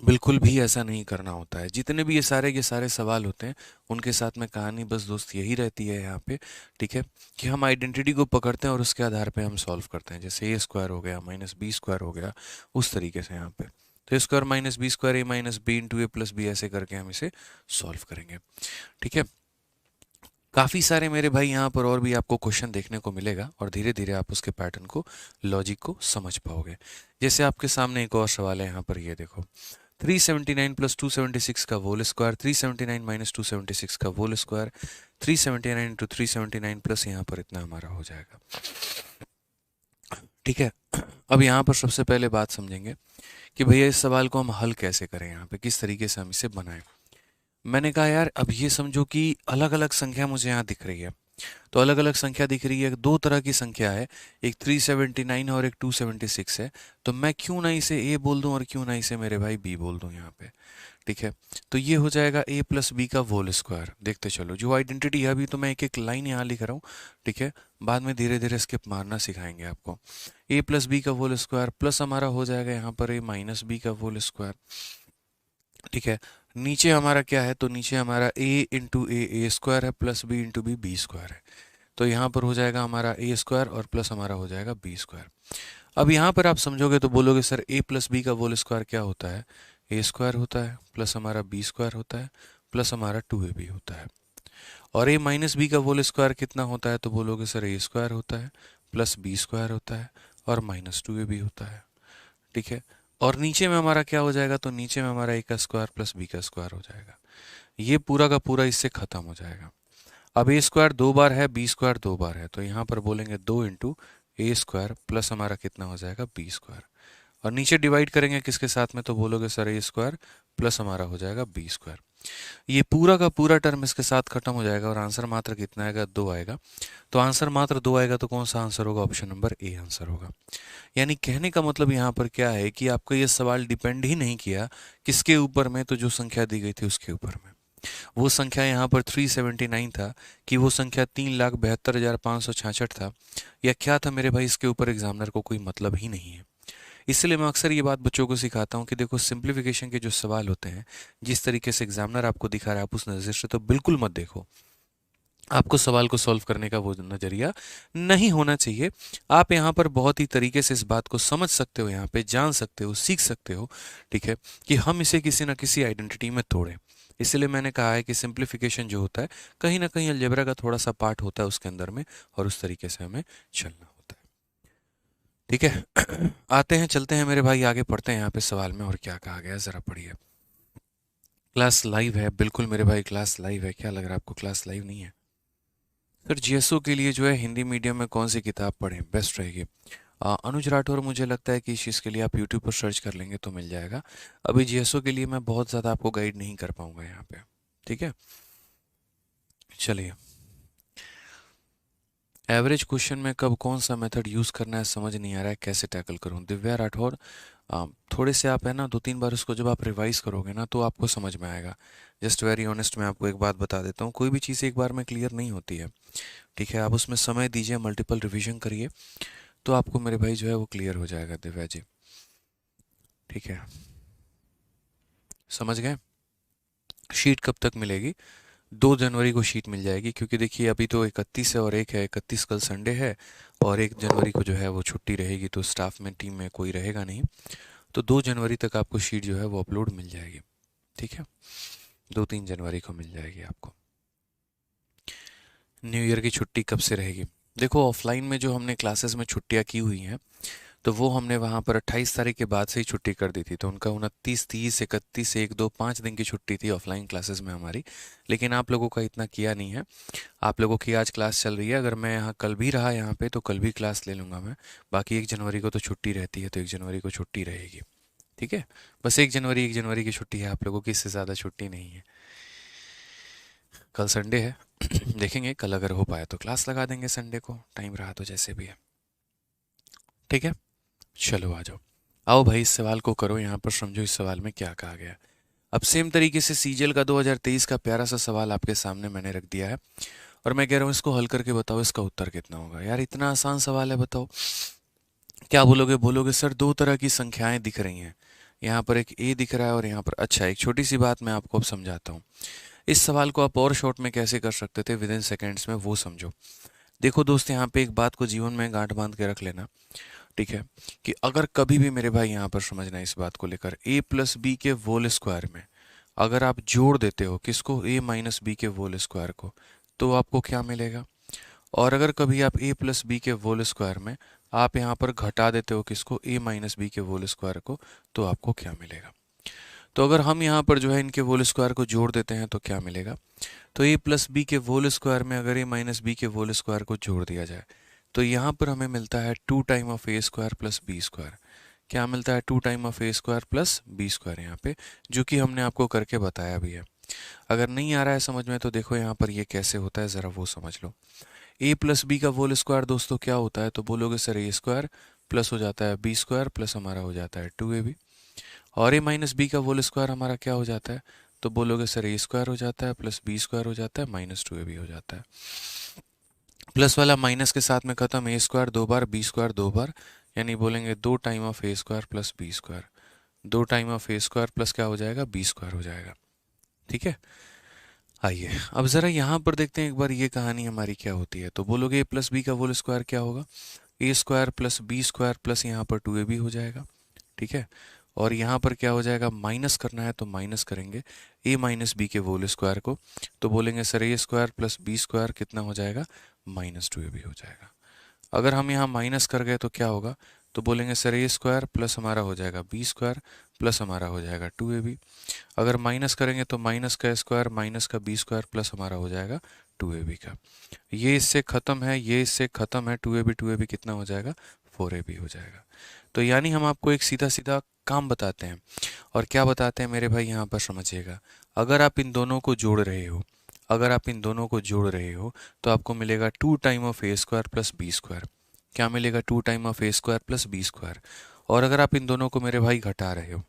बिल्कुल भी ऐसा नहीं करना होता है। जितने भी ये सारे के सारे सवाल होते हैं, उनके साथ में कहानी बस दोस्त यही रहती है यहाँ पे। ठीक है, कि हम आइडेंटिटी को पकड़ते हैं और उसके आधार पे हम सॉल्व करते हैं। जैसे ए स्क्वायर हो गया माइनस बी स्क्वायर हो गया, उस तरीके से यहाँ पे। तो a square minus b square, A minus b into a plus B, ऐसे करके हम इसे सॉल्व करेंगे। ठीक है, काफ़ी सारे मेरे भाई यहाँ पर और भी आपको क्वेश्चन देखने को मिलेगा और धीरे धीरे आप उसके पैटर्न को, लॉजिक को समझ पाओगे। जैसे आपके सामने एक और सवाल है यहाँ पर, ये देखो 379 प्लस 276 का होल स्क्वायर, 379 माइनस 276 का होल स्क्वायर, 379 इंटू 379 प्लस यहाँ पर इतना हमारा हो जाएगा। ठीक है, अब यहाँ पर सबसे पहले बात समझेंगे कि भैया इस सवाल को हम हल कैसे करें, यहाँ पे किस तरीके से हम इसे बनाएं। मैंने कहा यार अब ये समझो कि अलग अलग संख्या मुझे यहाँ दिख रही है। तो अलग अलग संख्या दिख रही है, दो तरह की संख्या है, एक 379 है और एक 276 है। तो मैं क्यों ना इसे ए बोल दूं और क्यों ना इसे मेरे भाई बी बोल दूं यहाँ पे। ठीक है, तो ये हो जाएगा ए प्लस बी का होल स्क्वायर। देखते चलो, जो आइडेंटिटी है अभी तो मैं एक एक लाइन यहाँ लिख रहा हूँ। ठीक है, बाद में धीरे धीरे स्किप मारना सिखाएंगे आपको। ए प्लस बी का होल स्क्वायर प्लस हमारा हो जाएगा यहाँ पर ए माइनस बी का होल स्क्वायर। ठीक है, नीचे हमारा क्या है, तो नीचे हमारा a इंटू ए स्क्वायर है plus b into B square है। तो यहाँ पर हो जाएगा हमारा ए स्क्वायर और प्लस हमारा हो जाएगा बी स्क्वायर। अब यहाँ पर आप समझोगे तो बोलोगे सर a प्लस बी का होल स्क्वायर क्या होता है, ए स्क्वायर होता है प्लस हमारा बी स्क्वायर होता है प्लस हमारा 2ab होता है। और a माइनस बी का होल स्क्वायर कितना होता है, तो बोलोगे सर ए स्क्वायर होता है प्लस बी स्क्वायर होता है और माइनस 2ab होता है। ठीक है, और नीचे में हमारा क्या हो जाएगा, तो नीचे में हमारा ए का स्क्वायर प्लस बी का स्क्वायर हो जाएगा। ये पूरा का पूरा इससे खत्म हो जाएगा। अब ए स्क्वायर दो बार है, बी स्क्वायर दो बार है, तो यहाँ पर बोलेंगे 2 इंटू ए स्क्वायर प्लस हमारा कितना हो जाएगा बी स्क्वायर। और नीचे डिवाइड करेंगे किसके साथ में, तो बोलोगे सर ए स्क्वायर प्लस हमारा हो जाएगा बी स्क्वायर। ये पूरा का पूरा टर्म इसके साथ खत्म हो जाएगा और आंसर मात्र कितना आएगा, 2 आएगा। तो आंसर मात्र 2 आएगा, तो कौन सा आंसर होगा, ऑप्शन नंबर ए आंसर होगा। यानी कहने का मतलब यहाँ पर क्या है कि आपका ये सवाल डिपेंड ही नहीं किया किसके ऊपर में, तो जो संख्या दी गई थी उसके ऊपर में। वो संख्या यहाँ पर 379 था कि वो संख्या 3,72,566 था, या क्या था मेरे भाई, इसके ऊपर एग्जामिनर को कोई मतलब ही नहीं है। इसलिए मैं अक्सर ये बात बच्चों को सिखाता हूँ कि देखो सिंप्लीफिकेशन के जो सवाल होते हैं, जिस तरीके से एग्जामिनर आपको दिखा रहा है आप उस नज़र से तो बिल्कुल मत देखो। आपको सवाल को सॉल्व करने का वो नज़रिया नहीं होना चाहिए। आप यहाँ पर बहुत ही तरीके से इस बात को समझ सकते हो, यहाँ पे जान सकते हो, सीख सकते हो। ठीक है, कि हम इसे किसी ना किसी आइडेंटिटी में तोड़ें। इसलिए मैंने कहा है कि सिंप्लीफिकेशन जो होता है कहीं ना कहीं अलजेब्रा का थोड़ा सा पार्ट होता है उसके अंदर में, और उस तरीके से हमें चलना होता है। ठीक है, आते हैं चलते हैं मेरे भाई, आगे पढ़ते हैं यहाँ पे सवाल में और क्या कहा गया है, ज़रा पढ़िए। क्लास लाइव है, बिल्कुल मेरे भाई क्लास लाइव है। क्या लग रहा है आपको क्लास लाइव नहीं है? सर जीएसओ के लिए जो है हिंदी मीडियम में कौन सी किताब पढ़ें बेस्ट रहेगी? अनुज राठौर, मुझे लगता है कि इस चीज़ के लिए आप यूट्यूब पर सर्च कर लेंगे तो मिल जाएगा। अभी जीएसओ के लिए मैं बहुत ज़्यादा आपको गाइड नहीं कर पाऊंगा यहाँ पे। ठीक है, चलिए। एवरेज क्वेश्चन में कब कौन सा मेथड यूज़ करना है समझ नहीं आ रहा है, कैसे टैकल करूँ? दिव्या राठौर, थोड़े से आप है ना 2-3 बार उसको जब आप रिवाइज करोगे ना तो आपको समझ में आएगा। जस्ट वेरी ऑनेस्ट मैं आपको एक बात बता देता हूँ, कोई भी चीज़ एक बार में क्लियर नहीं होती है। ठीक है, आप उसमें समय दीजिए, मल्टीपल रिवीजन करिए, तो आपको मेरे भाई जो है वो क्लियर हो जाएगा दिव्या जी। ठीक है, समझ गए? शीट कब तक मिलेगी? 2 जनवरी को शीट मिल जाएगी, क्योंकि देखिए अभी तो 31 है और एक है 31, कल संडे है, और 1 जनवरी को जो है वो छुट्टी रहेगी, तो स्टाफ में टीम में कोई रहेगा नहीं। तो 2 जनवरी तक आपको शीट जो है वो अपलोड मिल जाएगी। ठीक है, 2-3 जनवरी को मिल जाएगी आपको। न्यू ईयर की छुट्टी कब से रहेगी? देखो, ऑफलाइन में जो हमने क्लासेस में छुट्टियां की हुई हैं, तो वो हमने वहाँ पर 28 तारीख के बाद से ही छुट्टी कर दी थी। तो उनका 29, 30, 31, 1, 2, 5 दिन की छुट्टी थी ऑफलाइन क्लासेस में हमारी। लेकिन आप लोगों का इतना किया नहीं है। आप लोगों की आज क्लास चल रही है। अगर मैं यहाँ कल भी रहा यहाँ पे तो कल भी क्लास ले लूँगा मैं। बाकी 1 जनवरी को तो छुट्टी रहती है, तो 1 जनवरी को छुट्टी रहेगी। ठीक है, बस 1 जनवरी की छुट्टी है आप लोगों की, इससे ज़्यादा छुट्टी नहीं है। कल संडे है। देखेंगे कल अगर हो पाया तो क्लास लगा देंगे संडे को, टाइम रहा तो जैसे भी है। ठीक है, चलो आ जाओ। आओ भाई, इस सवाल को करो, यहाँ पर समझो इस सवाल में क्या कहा गया। अब सेम तरीके से सीजीएल का 2023 का प्यारा सा सवाल आपके सामने मैंने रख दिया है, और मैं कह रहा हूँ इसको हल करके बताओ इसका उत्तर कितना होगा। यार इतना आसान सवाल है, बताओ क्या बोलोगे? बोलोगे सर 2 तरह की संख्याएं दिख रही हैं, यहाँ पर एक ए दिख रहा है और यहाँ पर। अच्छा, एक छोटी सी बात मैं आपको अब समझाता हूँ। इस सवाल को आप और शॉर्ट में कैसे कर सकते थे विद इन सेकेंड्स में, वो समझो। देखो दोस्त, यहाँ पे एक बात को जीवन में गांठ बांध के रख लेना, ठीक है, कि अगर कभी भी मेरे भाई यहाँ पर समझना इस बात को लेकर, ए प्लस बी के होल स्क्वायर में अगर आप जोड़ देते हो किसको, ए माइनस बी के होल स्क्वायर को, तो आपको क्या मिलेगा? और अगर कभी आप ए प्लस बी के होल स्क्वायर में आप यहाँ पर घटा देते हो किसको, ए माइनस बी के होल स्क्वायर को, तो आपको क्या मिलेगा? तो अगर हम यहाँ पर जो है इनके होल स्क्वायर को जोड़ देते हैं तो क्या मिलेगा? तो ए प्लस बी के होल स्क्वायर में अगर ए माइनस बी के होल स्क्वायर को जोड़ दिया जाए तो यहाँ पर हमें मिलता है 2 time of A square plus B square. क्या मिलता है? 2 time of A square plus B square यहाँ पे, जो कि हमने आपको करके बताया भी है। अगर नहीं आ रहा है समझ में तो देखो यहाँ पर ये कैसे होता है, ज़रा वो समझ लो। ए प्लस बी का होल स्क्वायर दोस्तों क्या होता है? तो बोलोगे सर ए स्क्वायर प्लस हो जाता है बी स्क्वायर प्लस हमारा हो जाता है 2ab। और ए माइनस बी का होल स्क्वायर हमारा क्या हो जाता है? तो बोलोगे सर ए स्क्वायर हो जाता है प्लस बी स्क्वायर हो जाता है माइनस 2ab हो जाता है। प्लस वाला माइनस के साथ में खत्म, ए स्क्वायर 2 बार बी स्क्वायर 2 बार, यानी बोलेंगे 2 time of A square plus B square. 2 time of A square plus क्या हो जाएगा, बी स्क्वायर हो जाएगा। ठीक है, आइए अब ज़रा यहाँ पर देखते हैं एक बार ये कहानी हमारी क्या होती है। तो बोलोगे ए प्लस बी का होल स्क्वायर क्या होगा? A square plus B square plus यहाँ पर 2ab हो जाएगा। ठीक है, और यहाँ पर क्या हो जाएगा, माइनस करना है तो माइनस करेंगे ए माइनस बी के होल स्क्वायर को, तो बोलेंगे सर ए स्क्वायर प्लस बी स्क्वायर कितना हो जाएगा, माइनस 2ab हो जाएगा। अगर हम यहाँ माइनस कर गए तो क्या होगा? तो बोलेंगे सर ए स्क्वायर प्लस हमारा हो जाएगा बी स्क्वायर प्लस हमारा हो जाएगा 2ab। अगर माइनस करेंगे तो माइनस का स्क्वायर माइनस का बी स्क्वायर प्लस हमारा हो जाएगा 2ab का। ये इससे ख़त्म है, ये इससे ख़त्म है, 2ab कितना हो जाएगा, 4ab हो जाएगा। तो यानी हम आपको एक सीधा सीधा काम बताते हैं, और क्या बताते हैं मेरे भाई यहाँ पर समझिएगा। अगर आप इन दोनों को जोड़ रहे हो, अगर आप इन दोनों को जोड़ रहे हो तो आपको मिलेगा 2 time of A square plus B square. क्या मिलेगा? 2 time of A square plus B square. और अगर आप इन दोनों को मेरे भाई घटा रहे हो,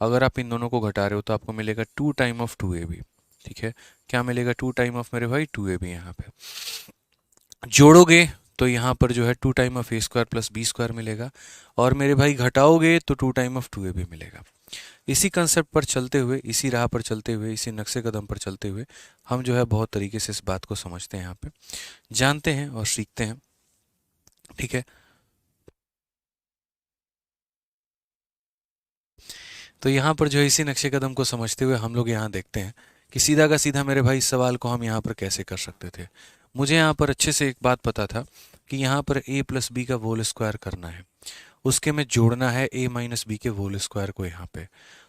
अगर आप इन दोनों को घटा रहे हो तो आपको मिलेगा 2 टाइम ऑफ 2ab। ठीक है, क्या मिलेगा? 2 टाइम ऑफ मेरे भाई 2ab। यहाँ पे जोड़ोगे तो यहाँ पर जो है 2 time of A square plus B square मिलेगा, और मेरे भाई घटाओगे तो 2 टाइम ऑफ 2ab मिलेगा। इसी कंसेप्ट पर चलते हुए, इसी राह पर चलते हुए, इसी नक्शे कदम पर चलते हुए हम जो है बहुत तरीके से इस बात को समझते हैं, यहाँ पे जानते हैं और सीखते हैं। ठीक है, तो यहाँ पर जो है इसी नक्शे कदम को समझते हुए हम लोग यहाँ देखते हैं कि सीधा का सीधा मेरे भाई इस सवाल को हम यहाँ पर कैसे कर सकते थे। मुझे यहाँ पर अच्छे से एक बात पता था कि यहाँ पर a प्लस बी का होल स्क्वायर करना है, उसके में जोड़ना है a माइनस बी के होल स्क्वायर को यहाँ पे,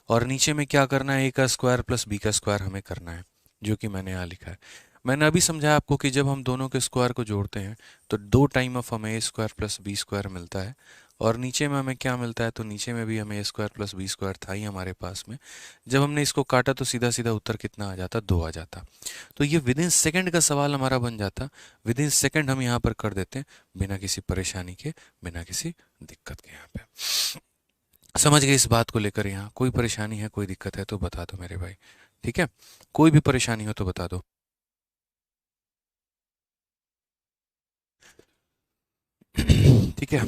और नीचे में क्या करना है, a का स्क्वायर प्लस b का स्क्वायर हमें करना है, जो कि मैंने यहाँ लिखा है। मैंने अभी समझाया आपको कि जब हम दोनों के स्क्वायर को जोड़ते हैं तो 2 टाइम ऑफ हमें ए स्क्वायर प्लस बी स्क्वायर मिलता है, और नीचे में हमें क्या मिलता है, तो नीचे में भी हमें ए स्क्वायर प्लस बी स्क्वायर था ही हमारे पास में। जब हमने इसको काटा तो सीधा सीधा उत्तर कितना आ जाता, 2 आ जाता। तो ये विद इन सेकेंड का सवाल हमारा बन जाता, विद इन सेकेंड हम यहाँ पर कर देते हैं, बिना किसी परेशानी के, बिना किसी दिक्कत के। यहाँ पे समझ गए इस बात को लेकर? यहाँ कोई परेशानी है, कोई दिक्कत है तो बता दो मेरे भाई। ठीक है, कोई भी परेशानी हो तो बता दो। ठीक है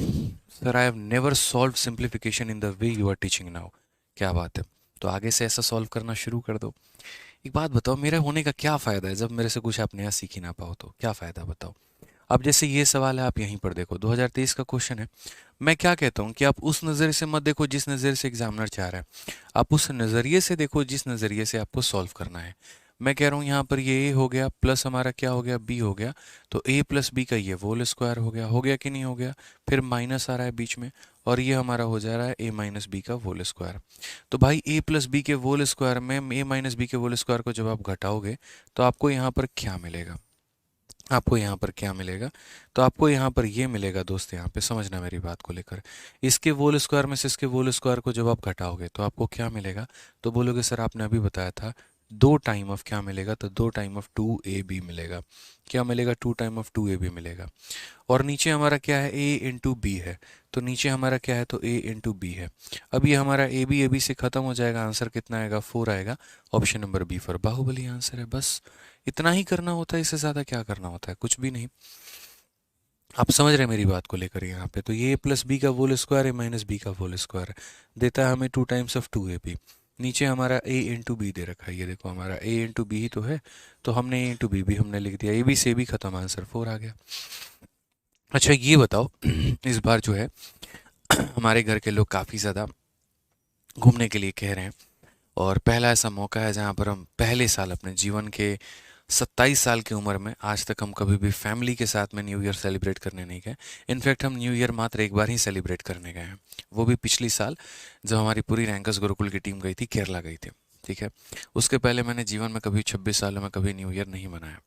sir, I have never solve simplification in the way you are teaching now. क्या बात है, तो आगे से ऐसा सॉल्व करना शुरू कर दो। एक बात बताओ, मेरा होने का क्या फ़ायदा है जब मेरे से कुछ आप नया सीख ही ना पाओ, तो क्या फ़ायदा बताओ? अब जैसे ये सवाल है, आप यहीं पर देखो, 2023 का क्वेश्चन है। मैं क्या कहता हूँ कि आप उस नज़रिए से मत देखो जिस नज़रिए से एग्जामिनर चाह रहा है, आप उस नज़रिए से देखो जिस नज़रिए से आपको सॉल्व करना है। मैं कह रहा हूँ यहाँ पर ये ए हो गया प्लस हमारा क्या हो गया, बी हो गया, तो ए प्लस बी का ये होल स्क्वायर हो गया कि नहीं हो गया, फिर माइनस आ रहा है बीच में, और ये हमारा हो जा रहा है ए माइनस बी का होल स्क्वायर। तो भाई ए प्लस बी के होल स्क्वायर में ए माइनस बी के होल स्क्वायर को जब आप घटाओगे तो आपको यहाँ पर क्या मिलेगा, आपको यहाँ पर क्या मिलेगा, तो आपको यहाँ पर ये मिलेगा दोस्त, यहाँ पे समझना मेरी बात को लेकर, इसके होल स्क्वायर में से इसके होल स्क्वायर को जब आप घटाओगे तो आपको क्या मिलेगा, तो बोलोगे सर आपने अभी बताया था दो टाइम ऑफ क्या मिलेगा, तो दो time of two a b मिलेगा। क्या मिलेगा, two time of two a b मिलेगा। और नीचे हमारा क्या है, ए इंटू बी है, तो नीचे हमारा क्या है, तो ए इंटू बी है। अब ये हमारा ए बी से खत्म हो जाएगा, आंसर कितना आएगा, 4 आएगा। Option number B for Bahubali answer है। बस इतना ही करना होता है, इससे ज़्यादा क्या करना होता है, कुछ भी नहीं। आप समझ रहे हैं मेरी बात को लेकर, यहाँ पे तो ये प्लस बी का होल स्क्वायर है माइनस बी का होल स्क्वायर देता है हमें two times of two a b. नीचे हमारा ए इंटू बी दे रखा है, ये देखो हमारा ए इंटू बी ही तो है, तो हमने ए इंटू बी भी हमने लिख दिया, ए बी से भी खत्म, आंसर 4 आ गया। अच्छा ये बताओ इस बार जो है हमारे घर के लोग काफ़ी ज़्यादा घूमने के लिए कह रहे हैं, और पहला ऐसा मौका है जहाँ पर हम पहले साल अपने जीवन के 27 साल की उम्र में आज तक हम कभी भी फैमिली के साथ में न्यू ईयर सेलिब्रेट करने नहीं गए। इनफैक्ट हम न्यू ईयर मात्र एक बार ही सेलिब्रेट करने गए हैं, वो भी पिछली साल जब हमारी पूरी रैंकर्स गुरुकुल की टीम गई थी, केरला गई थी। ठीक है, उसके पहले मैंने जीवन में कभी 26 सालों में कभी न्यू ईयर नहीं मनाया,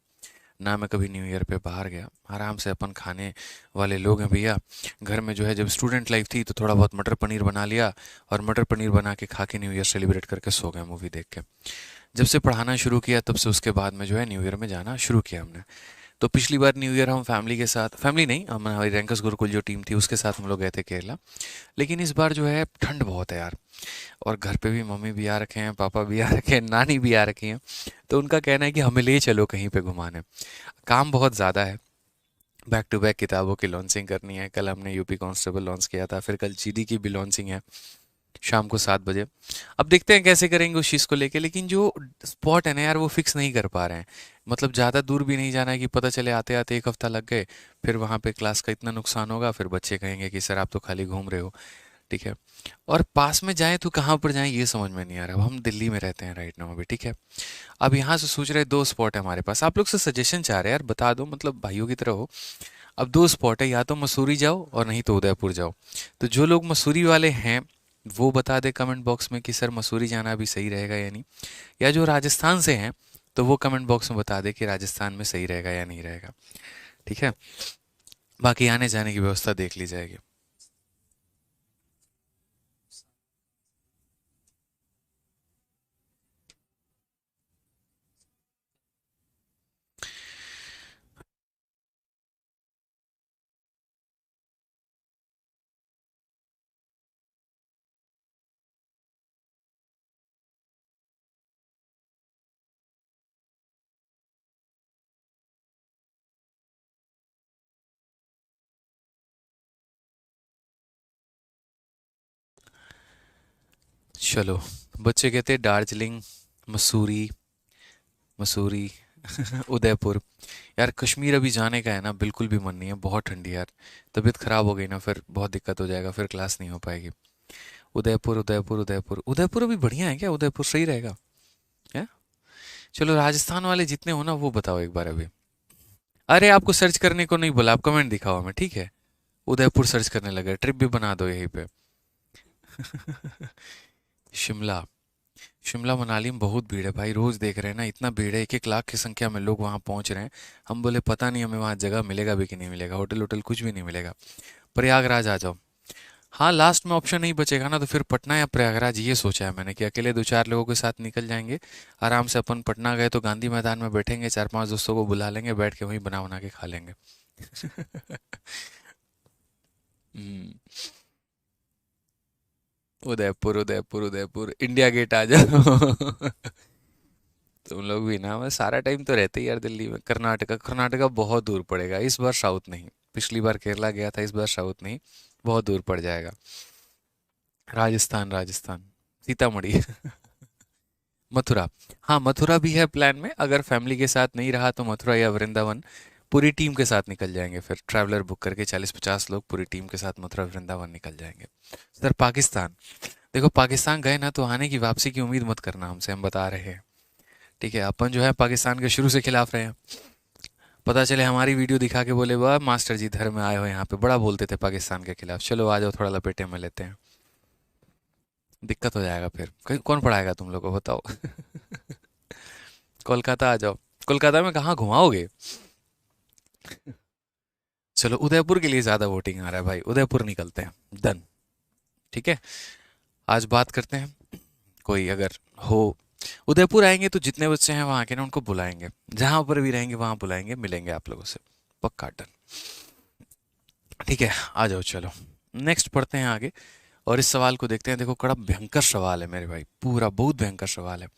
ना मैं कभी न्यू ईयर पे बाहर गया। आराम से अपन खाने वाले लोग हैं भैया। घर में जो है जब स्टूडेंट लाइफ थी तो थोड़ा बहुत मटर पनीर बना लिया, और मटर पनीर बना के खा के न्यू ईयर सेलिब्रेट करके सो गए मूवी देख के। जब से पढ़ाना शुरू किया तब से उसके बाद में जो है न्यू ईयर में जाना शुरू किया हमने। तो पिछली बार न्यू ईयर हम फैमिली के साथ, फैमिली नहीं, हमारी रैंकर्स गुरुकुल जो टीम थी उसके साथ हम लोग गए थे केरला। लेकिन इस बार जो है ठंड बहुत है यार, और घर पे भी मम्मी भी आ रखे हैं, पापा भी आ रखे हैं, नानी भी आ रखी हैं, तो उनका कहना है कि हमें ले चलो कहीं पे घुमाने। काम बहुत ज़्यादा है, बैक टू बैक किताबों की लॉन्चिंग करनी है, कल हमने यूपी कांस्टेबल लॉन्च किया था, फिर कल जीडी की भी लॉन्चिंग है शाम को 7 बजे। अब देखते हैं कैसे करेंगे उस चीज़ को लेके, लेकिन जो स्पॉट है ना यार वो फिक्स नहीं कर पा रहे हैं। मतलब ज़्यादा दूर भी नहीं जाना है कि पता चले आते आते एक हफ्ता लग गए, फिर वहाँ पे क्लास का इतना नुकसान होगा, फिर बच्चे कहेंगे कि सर आप तो खाली घूम रहे हो। ठीक है, और पास में जाएं तो कहाँ पर जाएं ये समझ में नहीं आ रहा। अब हम दिल्ली में रहते हैं राइट नाउ अभी, ठीक है। अब यहाँ से सोच रहे दो स्पॉट है हमारे पास, आप लोग से सजेशन चाह रहे हैं यार, बता दो, मतलब भाइयों की तरह हो। अब दो स्पॉट है, या तो मसूरी जाओ और नहीं तो उदयपुर जाओ। तो जो लोग मसूरी वाले हैं वो बता दे कमेंट बॉक्स में कि सर मसूरी जाना अभी सही रहेगा या नहीं, या जो राजस्थान से हैं तो वो कमेंट बॉक्स में बता दे कि राजस्थान में सही रहेगा या नहीं रहेगा। ठीक है, बाकी आने जाने की व्यवस्था देख ली जाएगी। चलो, बच्चे कहते हैं दार्जिलिंग, मसूरी, मसूरी उदयपुर। यार कश्मीर अभी जाने का है ना, बिल्कुल भी मन नहीं है, बहुत ठंडी है यार। तबीयत खराब हो गई ना फिर बहुत दिक्कत हो जाएगा, फिर क्लास नहीं हो पाएगी। उदयपुर उदयपुर उदयपुर उदयपुर अभी बढ़िया है क्या, उदयपुर सही रहेगा है। चलो राजस्थान वाले जितने हो ना वो बताओ एक बार अभी। अरे आपको सर्च करने को नहीं बोला, आप कमेंट दिखाओ हमें, ठीक है। उदयपुर सर्च करने लगे, ट्रिप भी बना दो यहीं पे। शिमला, शिमला मनाली में बहुत भीड़ है भाई, रोज देख रहे हैं ना, इतना भीड़ है, 1-1 लाख की संख्या में लोग वहां पहुंच रहे हैं। हम बोले पता नहीं हमें वहां जगह मिलेगा भी कि नहीं मिलेगा, होटल होटल कुछ भी नहीं मिलेगा। प्रयागराज आ जाओ। हाँ लास्ट में ऑप्शन नहीं बचेगा ना तो फिर पटना या प्रयागराज, ये सोचा है मैंने कि अकेले 2-4 लोगों के साथ निकल जाएंगे। आराम से अपन पटना गए तो गांधी मैदान में बैठेंगे, 4-5 दोस्तों को बुला लेंगे, बैठ के वहीं बना बना के खा लेंगे। हम्म, उदयपुर उदयपुर उदयपुर, इंडिया गेट आ जाओ। तुम लोग भी ना, मैं सारा टाइम तो रहते ही यार दिल्ली में। कर्नाटका, कर्नाटका बहुत दूर पड़ेगा इस बार, साउथ नहीं। पिछली बार केरला गया था, इस बार साउथ नहीं, बहुत दूर पड़ जाएगा। राजस्थान, राजस्थान, सीतामढ़ी। मथुरा, हाँ मथुरा भी है प्लान में, अगर फैमिली के साथ नहीं रहा तो मथुरा या वृंदावन। पूरी टीम के साथ निकल जाएंगे, फिर ट्रैवलर बुक करके 40-50 लोग पूरी टीम के साथ मथुरा वृंदावन निकल जाएंगे। सर पाकिस्तान, देखो पाकिस्तान गए ना तो आने की वापसी की उम्मीद मत करना हमसे, हम बता रहे हैं। ठीक है, अपन जो है पाकिस्तान के शुरू से खिलाफ रहे हैं। पता चले हमारी वीडियो दिखा के बोले वाह मास्टर जी धर्म में आए हो, यहाँ पे बड़ा बोलते थे पाकिस्तान के खिलाफ, चलो आ जाओ थोड़ा लपेटे में लेते हैं। दिक्कत हो जाएगा फिर, कौन पढ़ाएगा तुम लोग को बताओ। कोलकाता आ जाओ। कोलकाता में कहाँ घुमाओगे। चलो उदयपुर के लिए ज्यादा वोटिंग आ रहा है भाई, उदयपुर निकलते हैं, डन। ठीक है, आज बात करते हैं, कोई अगर हो उदयपुर आएंगे तो जितने बच्चे हैं वहां के ना उनको बुलाएंगे, जहां पर भी रहेंगे वहां बुलाएंगे, मिलेंगे आप लोगों से, पक्का डन। ठीक है, आ जाओ चलो नेक्स्ट पढ़ते हैं आगे। और इस सवाल को देखते हैं, देखो बड़ा भयंकर सवाल है मेरे भाई, पूरा बहुत भयंकर सवाल है।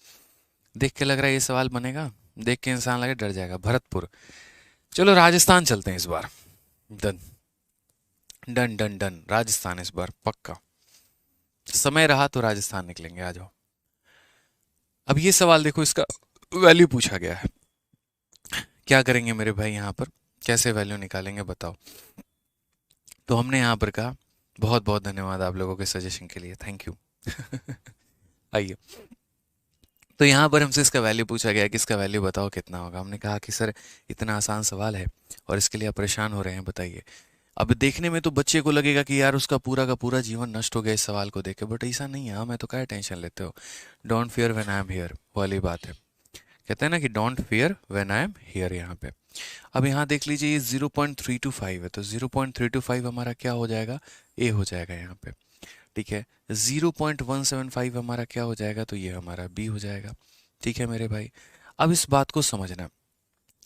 देख के लग रहा है ये सवाल बनेगा, देख के इंसान लगे डर जाएगा। भरतपुर, चलो राजस्थान चलते हैं इस बार, done done done done, Rajasthan इस बार पक्का, समय रहा तो राजस्थान निकलेंगे, आ जाओ। अब ये सवाल देखो, इसका वैल्यू पूछा गया है, क्या करेंगे मेरे भाई यहाँ पर, कैसे वैल्यू निकालेंगे बताओ। तो हमने यहाँ पर कहा, बहुत बहुत धन्यवाद आप लोगों के सजेशन के लिए, थैंक यू। आइए, तो यहाँ पर हमसे इसका वैल्यू पूछा गया कि इसका वैल्यू बताओ कितना होगा। हमने कहा कि सर इतना आसान सवाल है और इसके लिए आप परेशान हो रहे हैं, बताइए। अब देखने में तो बच्चे को लगेगा कि यार उसका पूरा का पूरा जीवन नष्ट हो गया इस सवाल को देख के, बट ऐसा नहीं है। हाँ, मैं तो क्या टेंशन लेते हो, don't fear when I am here वाली बात है। कहते हैं ना कि don't fear when I am here, यहाँ पे। अब यहाँ देख लीजिए, ये 0.325 है, तो 0.325 हमारा क्या हो जाएगा, ए हो जाएगा यहाँ पे। ठीक है, 0.175 हमारा क्या हो जाएगा, तो ये हमारा बी हो जाएगा। ठीक है मेरे भाई, अब इस बात को समझना।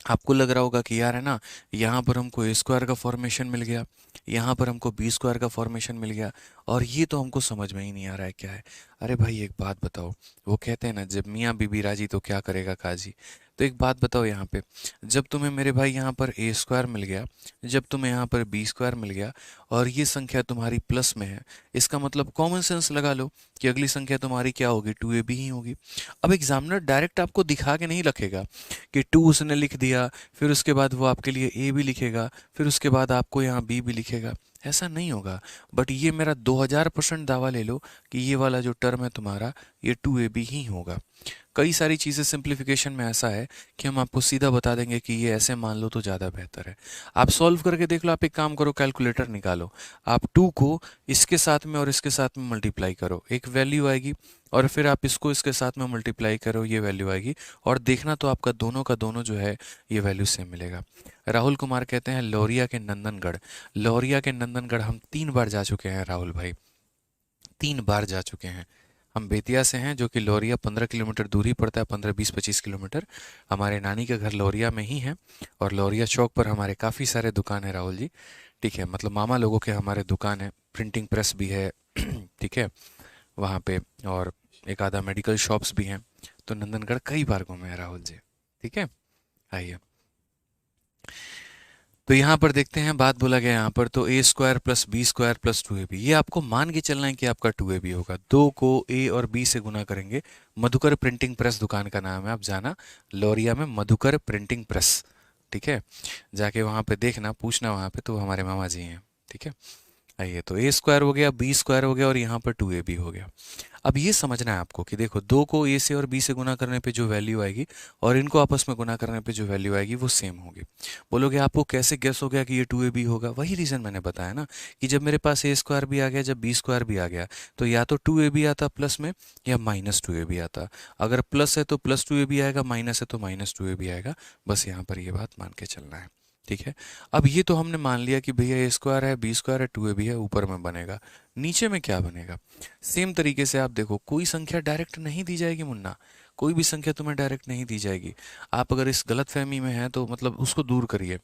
आपको लग रहा होगा कि यार है ना, यहाँ पर हमको ए स्क्वायर का फॉर्मेशन मिल गया, यहाँ पर हमको बी स्क्वायर का फॉर्मेशन मिल गया, और ये तो हमको समझ में ही नहीं आ रहा है क्या है। अरे भाई एक बात बताओ, वो कहते हैं ना जब मियाँ बीबी राजी तो क्या करेगा काजी। तो एक बात बताओ यहाँ पे, जब तुम्हें मेरे भाई यहाँ पर ए स्क्वायर मिल गया, जब तुम्हें यहाँ पर बी स्क्वायर मिल गया, और ये संख्या तुम्हारी प्लस में है, इसका मतलब कॉमन सेंस लगा लो कि अगली संख्या तुम्हारी क्या होगी, 2ab ही होगी। अब एग्जामिनर डायरेक्ट आपको दिखा के नहीं रखेगा कि 2 उसने लिख दिया, फिर उसके बाद वो आपके लिए ए भी लिखेगा, फिर उसके बाद आपको यहाँ बी भी लिखेगा, ऐसा नहीं होगा। बट ये मेरा 2000% दावा ले लो कि ये वाला जो टर्म है तुम्हारा, ये 2ab ही होगा। कई सारी चीज़ें सिंप्लीफिकेशन में ऐसा है कि हम आपको सीधा बता देंगे कि ये ऐसे मान लो तो ज़्यादा बेहतर है। आप सॉल्व करके देख लो, आप एक काम करो, कैलकुलेटर निकालो, आप 2 को इसके साथ में और इसके साथ में मल्टीप्लाई करो, एक वैल्यू आएगी, और फिर आप इसको इसके साथ में मल्टीप्लाई करो, ये वैल्यू आएगी, और देखना तो आपका दोनों का दोनों जो है ये वैल्यू सेम मिलेगा। राहुल कुमार कहते हैं लौरिया के नंदनगढ़, लौरिया के नंदनगढ़ हम 3 बार जा चुके हैं राहुल भाई, 3 बार जा चुके हैं। हम बेतिया से हैं, जो कि लौरिया 15 किलोमीटर दूरी पड़ता है, 15-20-25 किलोमीटर। हमारे नानी का घर लौरिया में ही है, और लौरिया चौक पर हमारे काफ़ी सारे दुकान है राहुल जी। ठीक है, मतलब मामा लोगों के हमारे दुकान है, प्रिंटिंग प्रेस भी है। ठीक है, वहाँ पे, और एक आधा मेडिकल शॉप्स भी हैं। तो नंदनगढ़ कई बार घूमे हैं राहुल जी। ठीक है, आइए, तो यहाँ पर देखते हैं, बात बोला गया यहाँ पर, तो a square plus B square plus 2ab, ये आपको मान के चलना है कि आपका 2ab होगा। 2 को ए और बी से गुना करेंगे। मधुकर प्रिंटिंग प्रेस दुकान का नाम है, आप जाना लौरिया में मधुकर प्रिंटिंग प्रेस। ठीक है, जाके वहाँ पे देखना, पूछना वहाँ पे, तो हमारे मामा जी हैं। ठीक है, आइए, तो ए स्क्वायर हो गया, बी स्क्वायर हो गया, और यहाँ पर 2ab हो गया। अब ये समझना है आपको कि देखो, 2 को ए से और बी से गुना करने पे जो वैल्यू आएगी, और इनको आपस में गुना करने पे जो वैल्यू आएगी, वो सेम होगी। बोलोगे आपको कैसे गेस हो गया कि ये 2ab होगा, वही रीज़न मैंने बताया ना, कि जब मेरे पास ए स्क्वायर भी आ गया, जब बी स्क्वायर भी आ गया, तो या तो 2ab आता प्लस में, या माइनस 2ab आता। अगर प्लस है तो प्लस 2ab आएगा, माइनस है तो माइनस 2ab आएगा। बस यहाँ पर ये बात मान के चलना है। ठीक है, अब ये तो हमने मान लिया कि भैया ए स्क्वायर है, बी स्क्वायर है, 2ab है, ऊपर में बनेगा, नीचे में क्या बनेगा। सेम तरीके से आप देखो, कोई संख्या डायरेक्ट नहीं दी जाएगी मुन्ना, कोई भी संख्या तुम्हें डायरेक्ट नहीं दी जाएगी। आप अगर इस गलत फहमी में हैं तो मतलब उसको दूर करिए।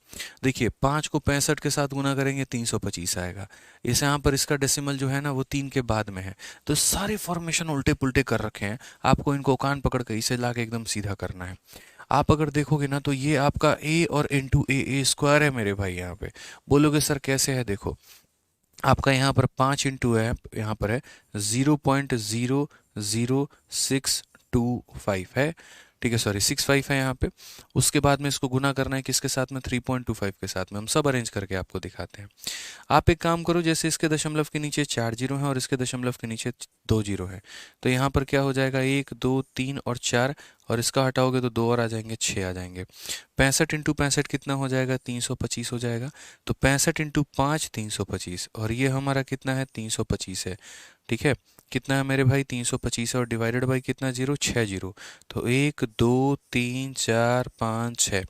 देखिए, 5 को 65 के साथ गुना करेंगे, 325 आएगा। इसे यहाँ पर इसका डेसिमल जो है ना, वो 3 के बाद में है, तो सारे फॉर्मेशन उल्टे पुल्टे कर रखे हैं। आपको इनको कान पकड़ के इसे ला के एकदम सीधा करना है। आप अगर देखोगे ना, तो ये आपका ए और इंटू ए स्क्वायर है मेरे भाई। यहाँ पे बोलोगे सर कैसे है, देखो आपका यहाँ पर 5 इंटू है, यहाँ पर है 0.00625 है, ठीक है, सॉरी 65 है यहाँ पे। उसके बाद में इसको गुना करना है किसके साथ में, 3.25 के साथ में। हम सब अरेंज करके आपको दिखाते हैं। आप एक काम करो, जैसे इसके दशमलव के नीचे 4 जीरो हैं और इसके दशमलव के नीचे 2 जीरो है, तो यहाँ पर क्या हो जाएगा, 1 2 3 और 4, और इसका हटाओगे तो 2 और आ जाएंगे, 6 आ जाएंगे। 65 इंटू 65 कितना हो जाएगा, 325 हो जाएगा। तो 65 इंटू 5 325, और ये हमारा कितना है, 325 है। ठीक है, कितना है मेरे भाई, 325 है, और डिवाइडेड बाई कितना जीरो, 6 जीरो। तो 1 2 3 4 5 6।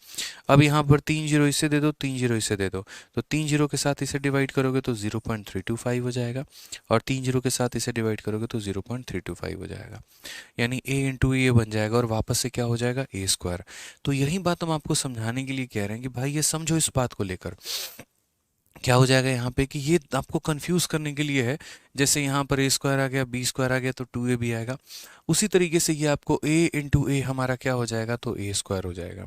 अब यहाँ पर 3 जीरो इससे दे दो, 3 जीरो इससे दे दो, तो 3 जीरो के साथ इसे डिवाइड करोगे तो 0.325 हो जाएगा, और 3 जीरो के साथ इसे डिवाइड करोगे तो 0.325 हो जाएगा। यानी a इंटू ए बन जाएगा, और वापस से क्या हो जाएगा, ए स्क्वायर। तो यही बात हम आपको समझाने के लिए कह रहे हैं कि भाई ये समझो इस बात को लेकर। क्या हो जाएगा यहाँ पे कि ये आपको कंफ्यूज करने के लिए है। जैसे यहाँ पर ए स्क्वायर आ गया, बी स्क्वायर आ गया, तो 2a भी आएगा। उसी तरीके से ये आपको a इंटू ए हमारा क्या हो जाएगा, तो ए स्क्वायर हो जाएगा।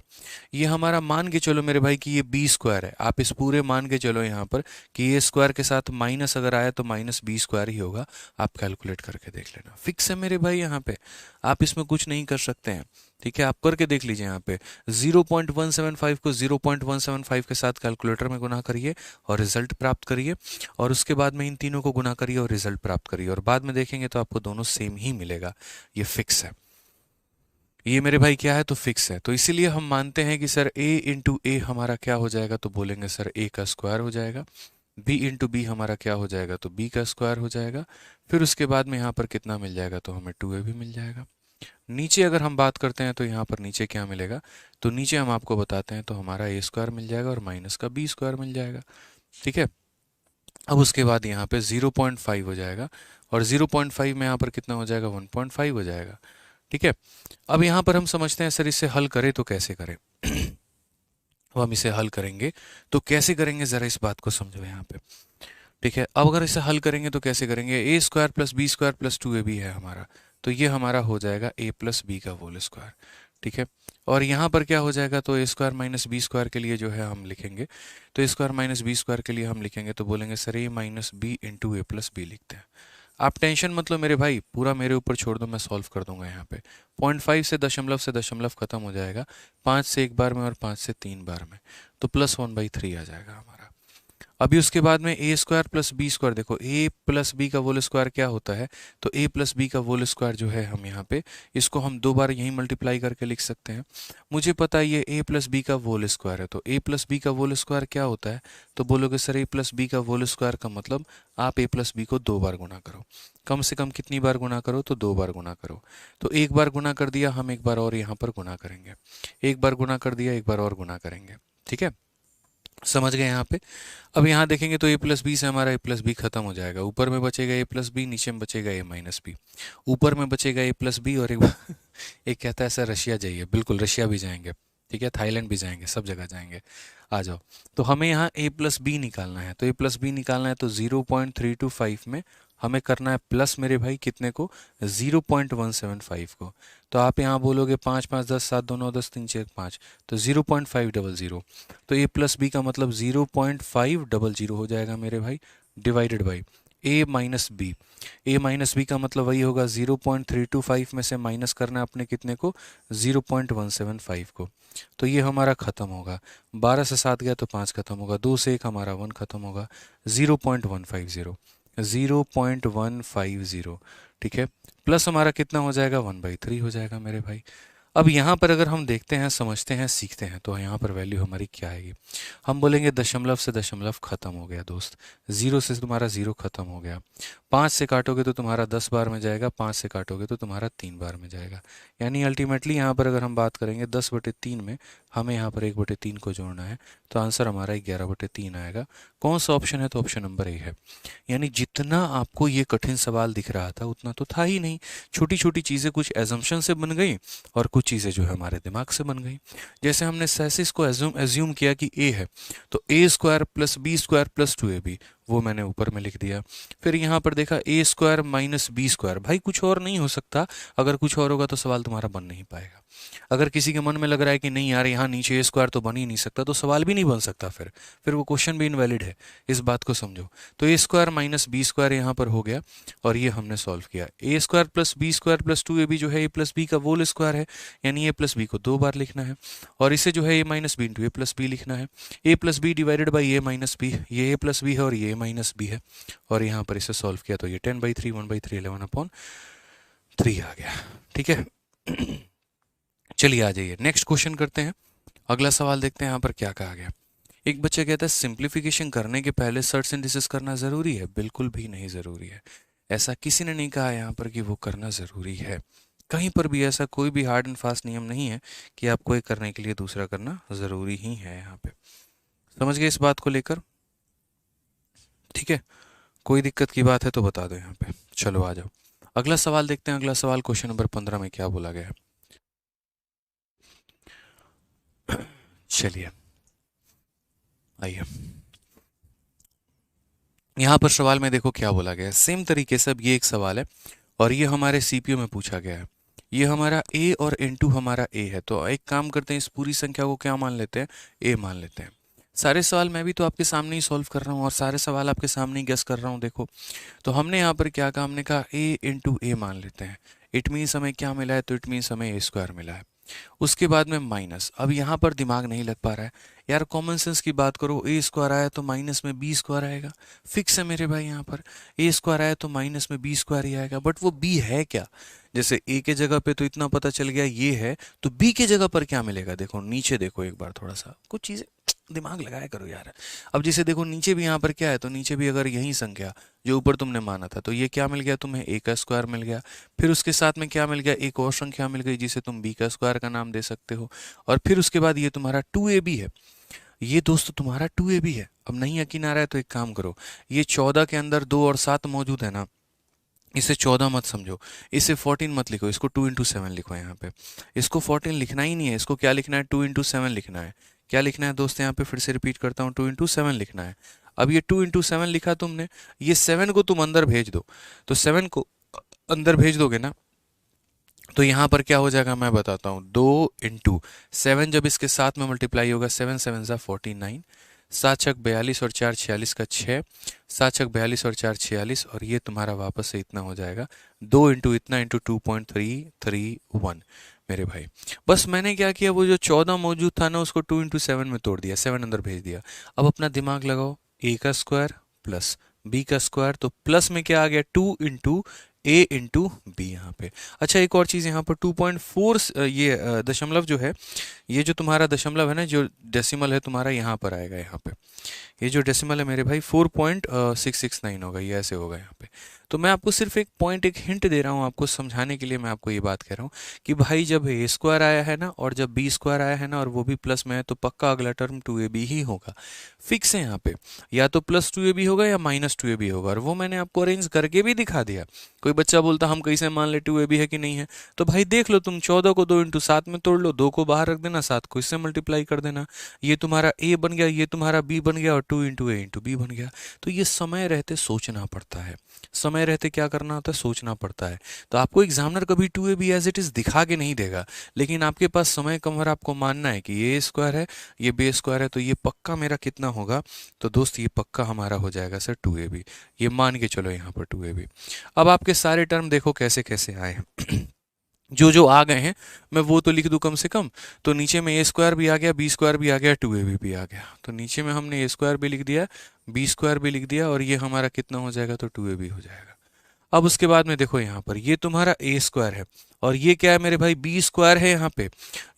ये हमारा मान के चलो मेरे भाई कि ये बी स्क्वायर है। आप इस पूरे मान के चलो यहाँ पर कि ए स्क्वायर के साथ माइनस अगर आया तो माइनस बी स्क्वायर ही होगा। आप कैलकुलेट करके देख लेना, फिक्स है मेरे भाई यहाँ पे, आप इसमें कुछ नहीं कर सकते हैं। ठीक है, आप करके देख लीजिए। यहाँ पे 0.175 को 0.175 के साथ कैलकुलेटर में गुना करिए और रिजल्ट प्राप्त करिए, और उसके बाद में इन तीनों को गुना करिए और रिजल्ट प्राप्त करिए, और बाद में देखेंगे तो आपको दोनों सेम ही मिलेगा। ये फिक्स है, ये मेरे भाई क्या है, तो फिक्स है। तो इसीलिए हम मानते हैं कि सर a इंटू ए हमारा क्या हो जाएगा, तो बोलेंगे सर a का स्क्वायर हो जाएगा। b इंटू बी हमारा क्या हो जाएगा, तो b का स्क्वायर हो जाएगा। फिर उसके बाद में यहाँ पर कितना मिल जाएगा, तो हमें 2a भी मिल जाएगा। नीचे अगर हम बात करते हैं तो यहाँ पर नीचे क्या मिलेगा, तो नीचे हम आपको बताते हैं, तो हमारा a स्क्वायर मिल जाएगा और माइनस का b स्क्वायर मिल जाएगा। ठीक है, अब उसके बाद यहाँ पे 0.5 हो जाएगा, और 0.5 में यहाँ पर कितना हो जाएगा, 1.5 हो जाएगा। ठीक है, अब यहाँ पर हम समझते हैं सर इसे हल करें तो कैसे करें। अब हम इसे हल करेंगे तो कैसे करेंगे, ज़रा इस बात को समझो यहाँ पे। ठीक है, अब अगर इसे हल करेंगे तो कैसे करेंगे, a square plus B square plus 2ab है हमारा, तो ये हमारा हो जाएगा a प्लस बी का होल स्क्वायर। ठीक है, और यहाँ पर क्या हो जाएगा, तो a square minus b square के लिए जो है हम लिखेंगे, तो a square minus b square के लिए हम लिखेंगे तो बोलेंगे sir a minus b into a plus b लिखते हैं। आप टेंशन मत लो मेरे भाई, पूरा मेरे ऊपर छोड़ दो, मैं सॉल्व कर दूंगा। यहाँ पे 0.5 से दशमलव खत्म हो जाएगा, 5 से एक बार में और 5 से 3 बार में, तो +1/3 आ जाएगा हमारा। अभी उसके बाद में ए स्क्वायर प्लस बी स्क्वायर, देखो ए प्लस बी का होल स्क्वायर क्या होता है, तो ए प्लस बी का होल स्क्वायर जो है, हम यहाँ पे इसको हम 2 बार यहीं मल्टीप्लाई करके लिख सकते हैं। मुझे पता है ये ए प्लस बी का होल स्क्वायर है, तो ए प्लस बी का होल स्क्वायर क्या होता है, तो बोलोगे सर ए प्लस बी का होल स्क्वायर का मतलब आप ए प्लस बी को 2 बार गुना करो। कम से कम कितनी बार गुना करो, तो 2 बार गुना करो। तो एक बार गुना कर दिया, हम एक बार और यहाँ पर गुना करेंगे, एक बार गुना कर दिया, एक बार और गुना करेंगे। ठीक है, समझ गए यहाँ पे। अब यहाँ देखेंगे तो a प्लस बी से हमारा a प्लस बी खत्म हो जाएगा, ऊपर में बचेगा a प्लस बी, नीचे में बचेगा a माइनस बी। ऊपर में बचेगा a प्लस बी, और एक कहता है सर रशिया जाइए, बिल्कुल रशिया भी जाएंगे। ठीक है, थाईलैंड भी जाएंगे, सब जगह जाएंगे, आ जाओ। तो हमें यहाँ a प्लस बी निकालना है, तो a प्लस बी निकालना है तो 0.325 में हमें करना है प्लस मेरे भाई कितने को, 0.175 को। तो आप यहाँ बोलोगे 5 5 10 7 2 9 10 3 6 5, तो 0.500। तो a प्लस बी का मतलब 0.500 हो जाएगा मेरे भाई, divided by a minus b. a minus b का मतलब वही होगा 0.325 में से माइनस करना है अपने कितने को, 0.175 को। तो ये हमारा ख़त्म होगा, 12 से 7 गया तो 5 खत्म होगा, 2 से 1 हमारा 1 खत्म होगा, 0.150, 0.150। ठीक है, प्लस हमारा कितना हो जाएगा, 1/3 हो जाएगा मेरे भाई। अब यहाँ पर अगर हम देखते हैं, समझते हैं, सीखते हैं, तो यहाँ पर वैल्यू हमारी क्या आएगी। हम बोलेंगे दशमलव से दशमलव खत्म हो गया दोस्त, 0 से तुम्हारा 0 खत्म हो गया। 5 से काटोगे तो तुम्हारा 10 बार में जाएगा, 5 से काटोगे तो तुम्हारा 3 बार में जाएगा। यानी अल्टीमेटली यहाँ पर अगर हम बात करेंगे 10/3 में हमें यहाँ पर 1/3 को जोड़ना है, तो आंसर हमारा 11/3 आएगा। कौन सा ऑप्शन है, तो ऑप्शन नंबर ए है। यानी जितना आपको ये कठिन सवाल दिख रहा था उतना तो था ही नहीं, छोटी छोटी चीज़ें कुछ एजम्पशन से बन गई और कुछ चीज़ें जो है हमारे दिमाग से बन गई। जैसे हमने सैसिस को एज्यूम किया कि ए है, तो a square plus B square plus 2ab, वो मैंने ऊपर में लिख दिया। फिर यहाँ पर देखा ए स्क्वायर माइनस बी स्क्वायर, भाई कुछ और नहीं हो सकता, अगर कुछ और होगा तो सवाल तुम्हारा बन नहीं पाएगा। अगर किसी के मन में लग रहा है कि नहीं यार यहाँ नीचे ए स्क्वायर तो बन ही नहीं सकता, तो सवाल भी नहीं बन सकता, फिर वो क्वेश्चन भी इनवैलिड है, इस बात को समझो। तो a square minus b square यहाँ पर हो गया, और ये हमने सॉल्व किया। A square plus B square plus 2ab जो है ए प्लस बी का होल स्क्वायर है, यानी ए प्लस बी को 2 बार लिखना है, और इसे जो है a minus b into a plus b लिखना है। A plus b divided by a minus b, ये ए प्लस बी है और ये ए माइनस बी है, और यहाँ पर इसे सॉल्व किया तो ये 10/3 1/3 11/3 आ गया। ठीक है, चलिए आ जाइए नेक्स्ट क्वेश्चन करते हैं। अगला सवाल देखते हैं यहाँ पर क्या कहा गया। एक बच्चा कहता है सिंप्लीफिकेशन करने के पहले सर्च सिंथेसिस करना जरूरी है? बिल्कुल भी नहीं जरूरी है, ऐसा किसी ने नहीं कहा यहाँ पर कि वो करना जरूरी है। कहीं पर भी ऐसा कोई भी हार्ड एंड फास्ट नियम नहीं है कि आपको एक करने के लिए दूसरा करना जरूरी ही है। यहाँ पे समझ गए इस बात को लेकर? ठीक है, कोई दिक्कत की बात है तो बता दो यहाँ पे। चलो आ जाओ, अगला सवाल देखते हैं। अगला सवाल क्वेश्चन नंबर 15 में क्या बोला गया है। चलिए आइए, यहाँ पर सवाल में देखो क्या बोला गया है। सेम तरीके से अब ये एक सवाल है और ये हमारे सीपीयू में पूछा गया है। ये हमारा a और n2 हमारा a है, तो एक काम करते हैं, इस पूरी संख्या को क्या मान लेते हैं, a मान लेते हैं। सारे सवाल मैं भी तो आपके सामने ही सॉल्व कर रहा हूँ और सारे सवाल आपके सामने ही गेस कर रहा हूँ। देखो तो हमने यहाँ पर क्या कहा, हमने कहा a इंटू ए मान लेते हैं। इट मीन्स हमें क्या मिला है, तो इट मीन्स हमें ए स्क्वायर मिला है। उसके बाद में माइनस, अब यहाँ पर दिमाग नहीं लग पा रहा है यार, कॉमन सेंस की बात करो, ए स्क्वायर आया तो माइनस में बी स्क्वायर आएगा, फिक्स है मेरे भाई। यहाँ पर ए स्क्वायर आया तो माइनस में बी स्क्वायर ही आएगा, बट वो बी है क्या? जैसे ए के जगह पे तो इतना पता चल गया ये है, तो बी के जगह पर क्या मिलेगा? देखो नीचे देखो एक बार, थोड़ा सा कुछ चीजें दिमाग लगाया करो यार। अब जैसे देखो नीचे भी यहाँ पर क्या है, तो नीचे भी अगर यही संख्या जो ऊपर तुमने माना था, तो ये क्या मिल गया तुम्हें, ए का स्क्वायर मिल गया। फिर उसके साथ में क्या मिल गया, एक और संख्या मिल गई जिसे तुम बी का स्क्वायर का नाम दे सकते हो। और फिर उसके बाद ये तुम्हारा 2ab है, ये दोस्त तुम्हारा 2ab है। अब नहीं यकीन आ रहा है तो एक काम करो, ये 14 के अंदर 2 और 7 मौजूद है ना, इसे 14 मत समझो, इसे 14 मत लिखो, इसको 2 इंटू 7 लिखो। यहाँ पे इसको 14 लिखना ही नहीं है, इसको क्या लिखना है, 2 इंटू 7 लिखना है। क्या लिखना है दोस्त, यहाँ पे फिर से रिपीट करता हूँ, 2 इंटू 7 लिखना है। अब ये 2 इंटू 7 लिखा तुमने, ये 7 को तुम अंदर भेज दो, तो 7 को अंदर भेज दोगे ना, तो यहाँ पर क्या हो जाएगा मैं बताता हूँ, 2 इंटू 7 जब इसके साथ में मल्टीप्लाई होगा, 7 7 ज़ा 49, 7 छक 42 और 4 46 का 6, 7 छक 42 और 4 46, और ये तुम्हारा वापस से इतना हो जाएगा, 2 इंटू इतना इंटू 2.331 मेरे भाई। बस मैंने क्या किया, वो जो 14 मौजूद था ना, उसको 2 इंटू 7 में तोड़ दिया, 7 अंदर भेज दिया। अब अपना दिमाग लगाओ, ए का स्क्वायर प्लस बी का स्क्वायर, तो प्लस में क्या आ गया, 2 इंटू ए इंटू बी यहाँ पे। अच्छा एक और चीज़, यहाँ पर 2.4 ये दशमलव जो है, ये जो तुम्हारा दशमलव है ना, जो डेसिमल है तुम्हारा, यहाँ पर आएगा। यहाँ पे ये जो डेसिमल है मेरे भाई 4.669 होगा, ये ऐसे होगा यहाँ पे। तो मैं आपको सिर्फ एक पॉइंट, एक हिंट दे रहा हूँ आपको समझाने के लिए, मैं आपको ये बात कह रहा हूँ कि भाई जब ए स्क्वायर आया है ना और जब बी स्क्वायर आया है ना, और वो भी प्लस में है, तो पक्का अगला टर्म 2ab ही होगा। फिक्स है यहाँ पे, या तो प्लस 2ab होगा या माइनस 2ab होगा, और वो मैंने आपको अरेंज करके भी दिखा दिया। कोई बच्चा बोलता हम कैसे मान ले 2ab है कि नहीं है, तो भाई देख लो तुम, 14 को 2 इंटू 7 में तोड़ लो, 2 को बाहर रख देना, 7 को इससे मल्टीप्लाई कर देना, ये तुम्हारा a बन गया, ये तुम्हारा b बन गया, और 2 इंटू ए इंटू बी बन गया। तो ये समय रहते सोचना पड़ता है, समय रहते क्या करना होता है, सोचना पड़ता है। तो आपको एग्जामिनर कभी 2ab एज इट इज दिखा के नहीं देगा, लेकिन आपके पास समय कम है, आपको मानना है कि ये स्क्वायर है, ये बे स्क्वायर है, तो ये पक्का मेरा कितना होगा, तो दोस्त ये पक्का हमारा हो जाएगा सर 2ab। ये मान के चलो यहाँ पर 2ab। अब आपके सारे टर्म देखो कैसे कैसे आए हैं जो जो आ गए हैं मैं वो तो लिख दूं कम से कम। तो नीचे में ए स्क्वायर भी आ गया, बी स्क्वायर भी आ गया, 2ab भी आ गया, तो नीचे में हमने ए स्क्वायर भी लिख दिया, बी स्क्वायर भी लिख दिया, और ये हमारा कितना हो जाएगा, तो 2ab हो जाएगा। अब उसके बाद में देखो यहाँ पर ये तुम्हारा ए स्क्वायर है, और ये क्या है मेरे भाई, बी स्क्वायर है। यहाँ पे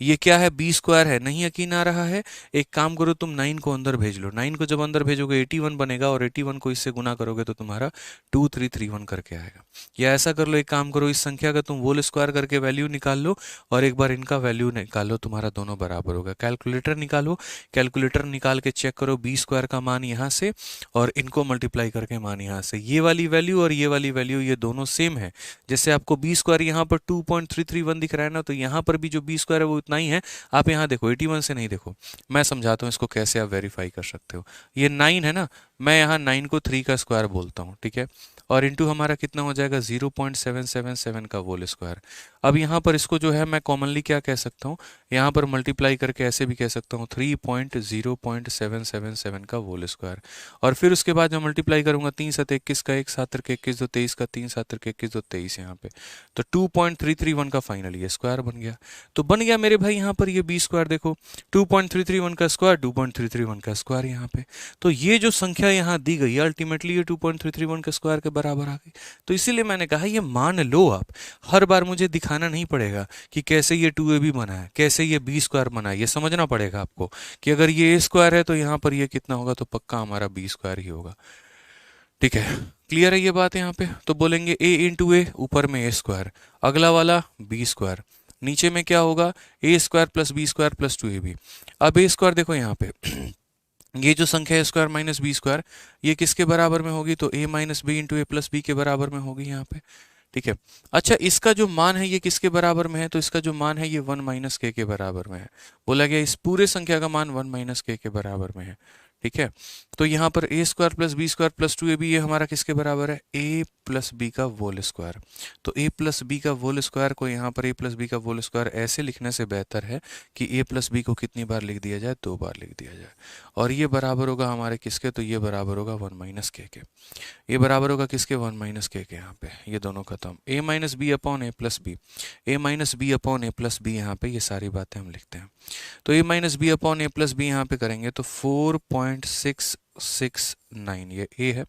ये क्या है, बी स्क्वायर है। नहीं यकीन आ रहा है, एक काम करो तुम 9 को अंदर भेज लो, 9 को जब अंदर भेजोगे 81 बनेगा, और 81 को इससे गुना करोगे तो तुम्हारा 2331 करके आएगा। या ऐसा कर लो, एक काम करो, इस संख्या का तुम होल स्क्वायर करके वैल्यू निकाल लो, और एक बार इनका वैल्यू निकाल लो, तुम्हारा दोनों बराबर होगा। कैलकुलेटर निकालो, कैलकुलेटर निकाल के चेक करो, बी स्क्वायर का मान यहाँ से और इनको मल्टीप्लाई करके मान यहाँ से, ये वाली वैल्यू और ये वाली वैल्यू ये दोनों सेम है। जैसे आपको बी स्क्वायर यहाँ पर 2.331 दिख रहा है ना, तो यहाँ पर भी जो बी स्क्वायर है वो इतना ही है। आप यहाँ देखो 81 से नहीं, देखो मैं समझाता हूँ इसको कैसे आप वेरीफाई कर सकते हो। ये 9 है ना, मैं यहाँ 9 को 3 का स्क्वायर बोलता हूँ, ठीक है, और इंटू हमारा कितना हो जाएगा 0.777 का होल स्क्वायर। अब यहाँ पर इसको जो है मैं कॉमनली क्या कह सकता हूँ, यहाँ पर मल्टीप्लाई करके ऐसे भी कह सकता हूँ 3.0.777 का होल स्क्वायर। और फिर उसके बाद मैं मल्टीप्लाई करूंगा 3 7 21 का, 1 7 के 21 दो 23 का, 3 7 के 21 दो 23 यहाँ पे, तो 2.331 का फाइनल ये स्क्वायर बन गया। तो बन गया मेरे भाई यहाँ पर ये बी स्क्वायर, देखो 2.331 का स्क्वायर, 2.331 का स्क्वायर यहाँ पे। तो ये जो संख्या यहाँ दी गई है अल्टीमेटली ये 2.331 के स्क्वायर के बराबर आ गई। तो इसीलिए मैंने कहा ये मान लो आप, हर बार मुझे दिखाना नहीं पड़ेगा कि कैसे ये 2ab बना है, कैसे ये बी स्क्वायर बना है, ये समझना पड़ेगा आपको कि अगर ये ए स्क्वायर है तो यहाँ पर ये कितना होगा, तो पक्का हमारा बी स्क्वायर ही होगा। ठीक है, क्लियर है ये बात यहाँ पे। तो बोलेंगे ए इंटू ए, ऊपर में ए स्क्वायर, अगला वाला बी स्क्वायर, नीचे में क्या होगा a square plus B square plus 2ab। अब ए स्क्वायर देखो यहाँ पे ये जो संख्या है स्क्वायर माइनस बी स्क्वायर, ये किसके बराबर में होगी, तो a minus b into a plus B के बराबर में होगी यहाँ पे। ठीक है, अच्छा इसका जो मान है ये किसके बराबर में है, तो इसका जो मान है ये 1 माइनस के बराबर में है। बोला गया इस पूरे संख्या का मान 1 माइनस के बराबर में है। ठीक है, तो यहाँ पर a square plus B square plus 2ab ये हमारा किसके बराबर है, ए प्लस बी का होल स्क्वायर। तो ए प्लस बी का होल स्क्वायर को यहाँ पर ए प्लस बी का होल स्क्वायर ऐसे लिखने से बेहतर है कि ए प्लस बी को कितनी बार लिख दिया जाए, 2 बार लिख दिया जाए। और ये बराबर होगा हमारे किसके, तो ये बराबर होगा 1 माइनस के। ये बराबर होगा किसके, 1 माइनस के यहाँ पे, ये दोनों खत्म, a minus b upon a plus b, a minus b upon a plus B यहाँ पे, ये सारी बातें हम लिखते हैं। तो a minus b upon a plus B यहाँ पे करेंगे तो 4.669 ये ए है,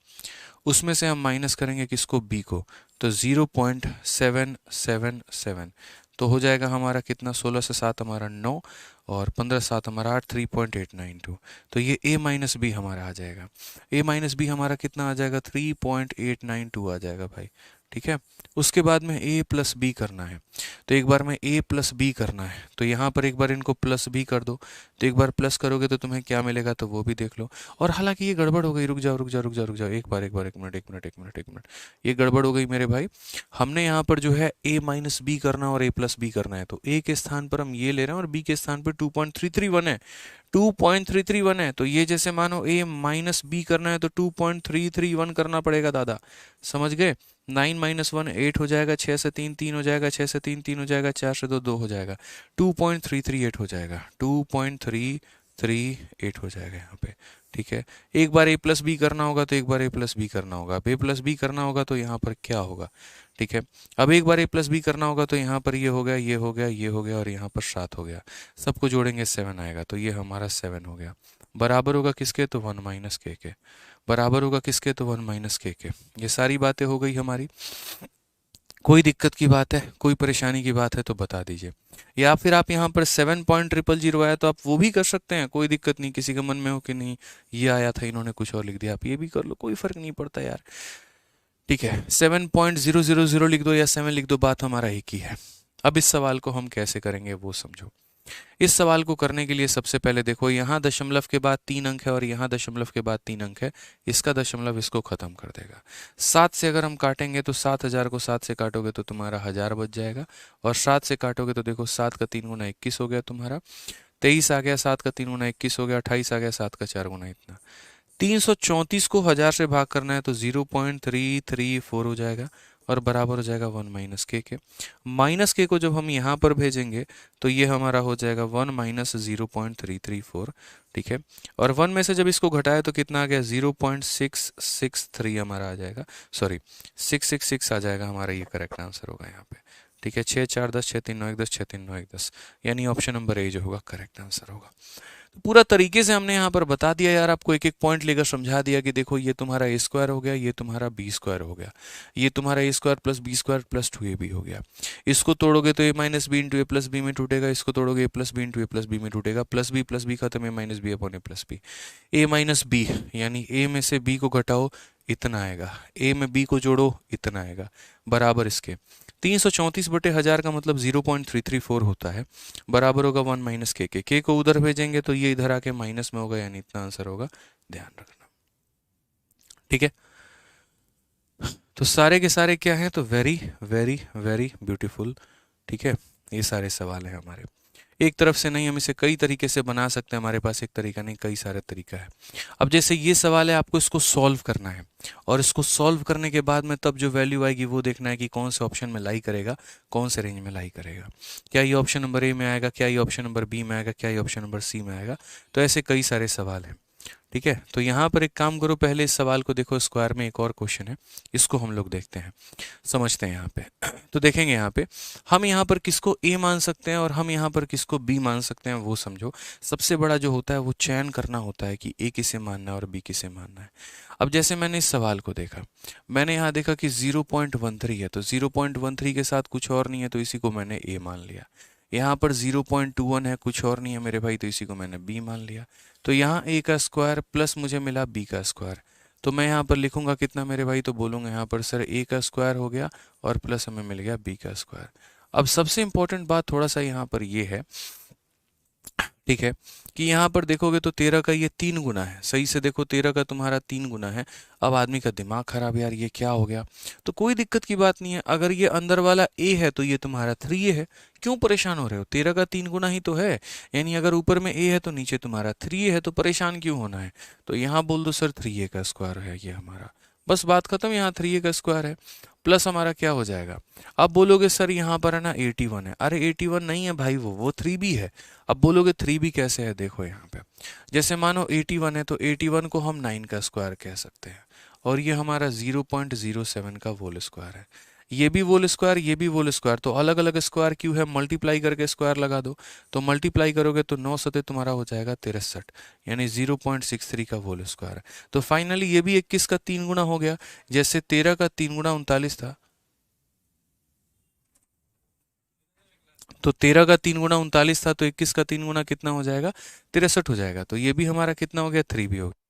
उसमें से हम माइनस करेंगे किसको, बी को, तो 0.777, तो हो जाएगा हमारा कितना, 16 से 7 हमारा 9 और 15 7 हमारा 8, 3.892। तो ये a माइनस बी हमारा आ जाएगा, a माइनस बी हमारा कितना आ जाएगा, 3.892 आ जाएगा भाई। ठीक है, उसके बाद में a प्लस बी करना है, तो एक बार में a प्लस बी करना है, तो यहाँ पर एक बार इनको प्लस बी कर दो, तो एक बार प्लस करोगे तो तुम्हें क्या मिलेगा, तो वो भी देख लो। और हालांकि ये गड़बड़ हो गई, रुक जाओ रुक जाओ रुक जाओ रुक जाओ, एक बार एक मिनट ये गड़बड़ हो गई मेरे भाई। हमने यहाँ पर जो है a माइनस बी करना और a प्लस बी करना है, तो a के स्थान पर हम ये ले रहे हैं और b के स्थान पर 2.331 है, 2.331 है। तो ये जैसे मानो a माइनस बी करना है तो 2.331 करना पड़ेगा दादा, समझ गए। 9 माइनस 1 8 हो जाएगा, 6 से 3 3 हो जाएगा, 6 से 3 3 हो जाएगा, 4 से 2 2 हो जाएगा, 2.338 हो जाएगा, 2.338 हो जाएगा यहाँ पे। ठीक है, एक बार a प्लस बी करना होगा तो एक बार a प्लस बी करना होगा, अब a प्लस बी करना होगा तो यहाँ पर क्या होगा। ठीक है, अब एक बार a प्लस बी करना होगा तो यहाँ पर ये हो गया, ये हो गया, ये हो गया और यहाँ पर 7 हो गया, सबको जोड़ेंगे 7 आएगा, तो ये हमारा 7 हो गया। बराबर होगा किसके, तो 1 माइनस के बराबर होगा किसके, तो 1 माइनस के। ये सारी बातें हो गई हमारी। कोई दिक्कत की बात है, कोई परेशानी की बात है तो बता दीजिए, या फिर आप यहाँ पर 7.000 आया तो आप वो भी कर सकते हैं, कोई दिक्कत नहीं। किसी के मन में हो कि नहीं ये आया था इन्होंने कुछ और लिख दिया, आप ये भी कर लो, कोई फर्क नहीं पड़ता यार। ठीक है, 7.000 लिख दो या 7 लिख दो, बात हमारा एक ही है। अब इस सवाल को हम कैसे करेंगे वो समझो। इस सवाल को करने के लिए सबसे पहले देखो, यहाँ दशमलव के बाद 3 अंक है और यहाँ दशमलव के बाद 3 अंक है, इसका दशमलव इसको खत्म कर देगा। 7 से अगर हम काटेंगे तो 7000 को 7 से काटोगे तो तुम्हारा 1000 बच जाएगा, और 7 से काटोगे तो देखो 7 का 3 गुना 21 हो गया तुम्हारा, 23 आ गया, 7 का 3 गुना 21 हो गया, 28 आ गया, 7 का 4 गुना इतना। 334 को 1000 से भाग करना है तो 0.334 हो जाएगा और बराबर हो जाएगा 1 माइनस के। माइनस के को जब हम यहाँ पर भेजेंगे तो ये हमारा हो जाएगा 1 माइनस 0.334। ठीक है, और 1 में से जब इसको घटाए तो कितना आ गया, 0.663 हमारा आ जाएगा, सॉरी 666 आ जाएगा हमारा, ये करेक्ट आंसर होगा यहाँ पे। ठीक है, 6 4 10 6 3 9 1 10, 6 3 9 1 10, यानी ऑप्शन नंबर ए जो होगा करेक्ट आंसर होगा। पूरा तरीके से हमने यहाँ पर बता दिया यार, आपको एक एक पॉइंट लेकर समझा दिया कि देखो ये तुम्हारा ए स्क्वायर हो गया, ये तुम्हारा बी स्क्वायर हो गया, ये तुम्हारा a square plus B square plus 2ab हो गया। इसको तोड़ोगे तो a minus b into a plus b में टूटेगा, इसको तोड़ोगे a plus b into a plus b में टूटेगा, प्लस बी खत्म, a minus b upon a plus b, a minus b यानी ए में से बी को घटाओ इतना आएगा, ए में बी को जोड़ो इतना आएगा, बराबर इसके 334/1000 का मतलब 0.334 होता है, बराबर होगा 1 माइनस के को उधर भेजेंगे तो ये इधर आके माइनस में होगा, यानी इतना आंसर होगा, ध्यान रखना। ठीक है, तो सारे के सारे क्या हैं, तो वेरी वेरी वेरी ब्यूटीफुल। ठीक है, ये सारे सवाल हैं हमारे। एक तरफ से नहीं, हम इसे कई तरीके से बना सकते हैं, हमारे पास एक तरीका नहीं कई सारे तरीका है। अब जैसे ये सवाल है, आपको इसको सॉल्व करना है, और इसको सॉल्व करने के बाद में तब जो वैल्यू आएगी वो देखना है कि कौन से ऑप्शन में लाई करेगा, कौन से रेंज में लाई करेगा। क्या ये ऑप्शन नंबर ए में आएगा, क्या ये ऑप्शन नंबर बी में आएगा, क्या ये ऑप्शन नंबर सी में आएगा। तो ऐसे कई सारे सवाल हैं। ठीक है, तो यहाँ पर एक काम करो, पहले इस सवाल को देखो, स्क्वायर में एक और क्वेश्चन है, इसको हम लोग देखते हैं, समझते हैं यहाँ पे। तो देखेंगे यहाँ पे हम यहाँ पर किसको ए मान सकते हैं और हम यहाँ पर किसको बी मान सकते हैं, वो समझो। सबसे बड़ा जो होता है वो चयन करना होता है कि ए किसे मानना है और बी किसे मानना है। अब जैसे मैंने इस सवाल को देखा, मैंने यहाँ देखा कि 0.13 है, तो 0.13 के साथ कुछ और नहीं है, तो इसी को मैंने ए मान लिया। यहाँ पर 0.21 है, कुछ और नहीं है मेरे भाई, तो इसी को मैंने बी मान लिया। तो यहाँ ए का स्क्वायर प्लस मुझे मिला बी का स्क्वायर, तो मैं यहाँ पर लिखूंगा कितना मेरे भाई, तो बोलूँगा यहाँ पर सर ए का स्क्वायर हो गया और प्लस हमें मिल गया बी का स्क्वायर। अब सबसे इंपॉर्टेंट बात थोड़ा सा यहाँ पर ये है, ठीक है, कि यहाँ पर देखोगे तो 13 का ये 3 गुना है, सही से देखो 13 का तुम्हारा 3 गुना है। अब आदमी का दिमाग खराब, यार ये क्या हो गया, तो कोई दिक्कत की बात नहीं है, अगर ये अंदर वाला a है तो ये तुम्हारा 3a है, क्यों परेशान हो रहे हो, 13 का 3 गुना ही तो है, यानी अगर ऊपर में a है तो नीचे तुम्हारा 3a है, तो परेशान क्यों होना है। तो यहाँ बोल दो सर 3a का स्क्वायर है ये हमारा, बस बात खत्म, यहाँ 3a का स्क्वायर है, प्लस हमारा क्या हो जाएगा। अब बोलोगे सर यहाँ पर है ना 81 है, अरे 81 नहीं है भाई, वो 3b है। अब बोलोगे 3b कैसे है, देखो यहाँ पे, जैसे मानो 81 है तो 81 को हम 9 का स्क्वायर कह सकते हैं, और ये हमारा 0.07 का होल स्क्वायर है, ये भी होल स्क्वायर, ये भी होल स्क्वायर, तो अलग अलग स्क्वायर क्यों है, मल्टीप्लाई करके स्क्वायर लगा दो, तो मल्टीप्लाई करोगे तो 9 सते तुम्हारा हो जाएगा 63, यानी 0.63 का होल स्क्वायर है। तो फाइनली ये भी 21 का 3 गुना हो गया, जैसे 13 का 3 गुना 39 था, तो 13 का 3 गुना 39 था, तो 21 का 3 गुना कितना हो जाएगा, 63 हो जाएगा, तो ये भी हमारा कितना हो गया, 3b हो गया।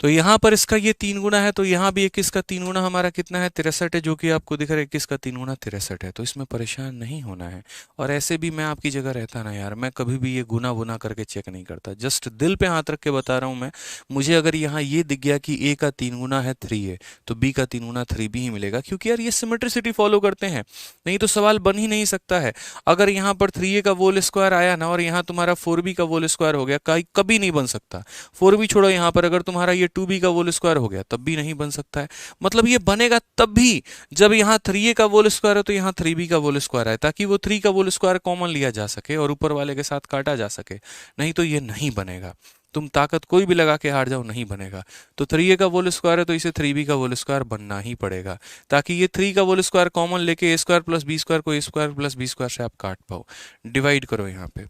तो यहाँ पर इसका ये 3 गुना है, तो यहाँ भी 21 का 3 गुना हमारा कितना है, 63 है, जो कि आपको दिख रहा है 21 का 3 गुना 63 है, तो इसमें परेशान नहीं होना है। और ऐसे भी मैं आपकी जगह रहता ना यार, मैं कभी भी ये गुना बुना करके चेक नहीं करता, जस्ट दिल पे हाथ रख के बता रहा हूँ मैं, मुझे अगर यहाँ ये दिख गया कि ए का 3 गुना है 3 है, तो बी का 3 गुना 3b ही मिलेगा, क्योंकि यार ये सिमेट्रिसिटी फॉलो करते हैं, नहीं तो सवाल बन ही नहीं सकता है। अगर यहाँ पर 3a का वोल स्क्वायर आया ना और यहाँ तुम्हारा 4b का वोल स्क्वायर हो गया, कभी नहीं बन सकता। 4b छोड़ो, यहाँ पर अगर तुम्हारा ये 2b का वोल स्क्वायर हो गया तब भी नहीं बन सकता है, मतलब ये बनेगा तब भी जब यहाँ 3a का वोल स्क्वायर है तो यहाँ 3b का वोल स्क्वायर है, ताकि वो 3 का वोल स्क्वायर कॉमन लिया जा सके और ऊपर वाले के साथ काटा जा सके, नहीं तो ये नहीं बनेगा। तुम ताकत कोई भी लगा के हार जाओ, नहीं बनेगा। तो 3a का वोल स्क्वायर है तो इसे 3b का वोल स्क्वायर बनना ही पड़ेगा, ताकि ये 3 का वोल स्क्वायर कॉमन लेके ए स्क्वायर प्लस बी स्क्वायर को ए स्क्वायर प्लस बी स्क्वायर से आप काट पाओ। डिवाइड करो यहाँ पे।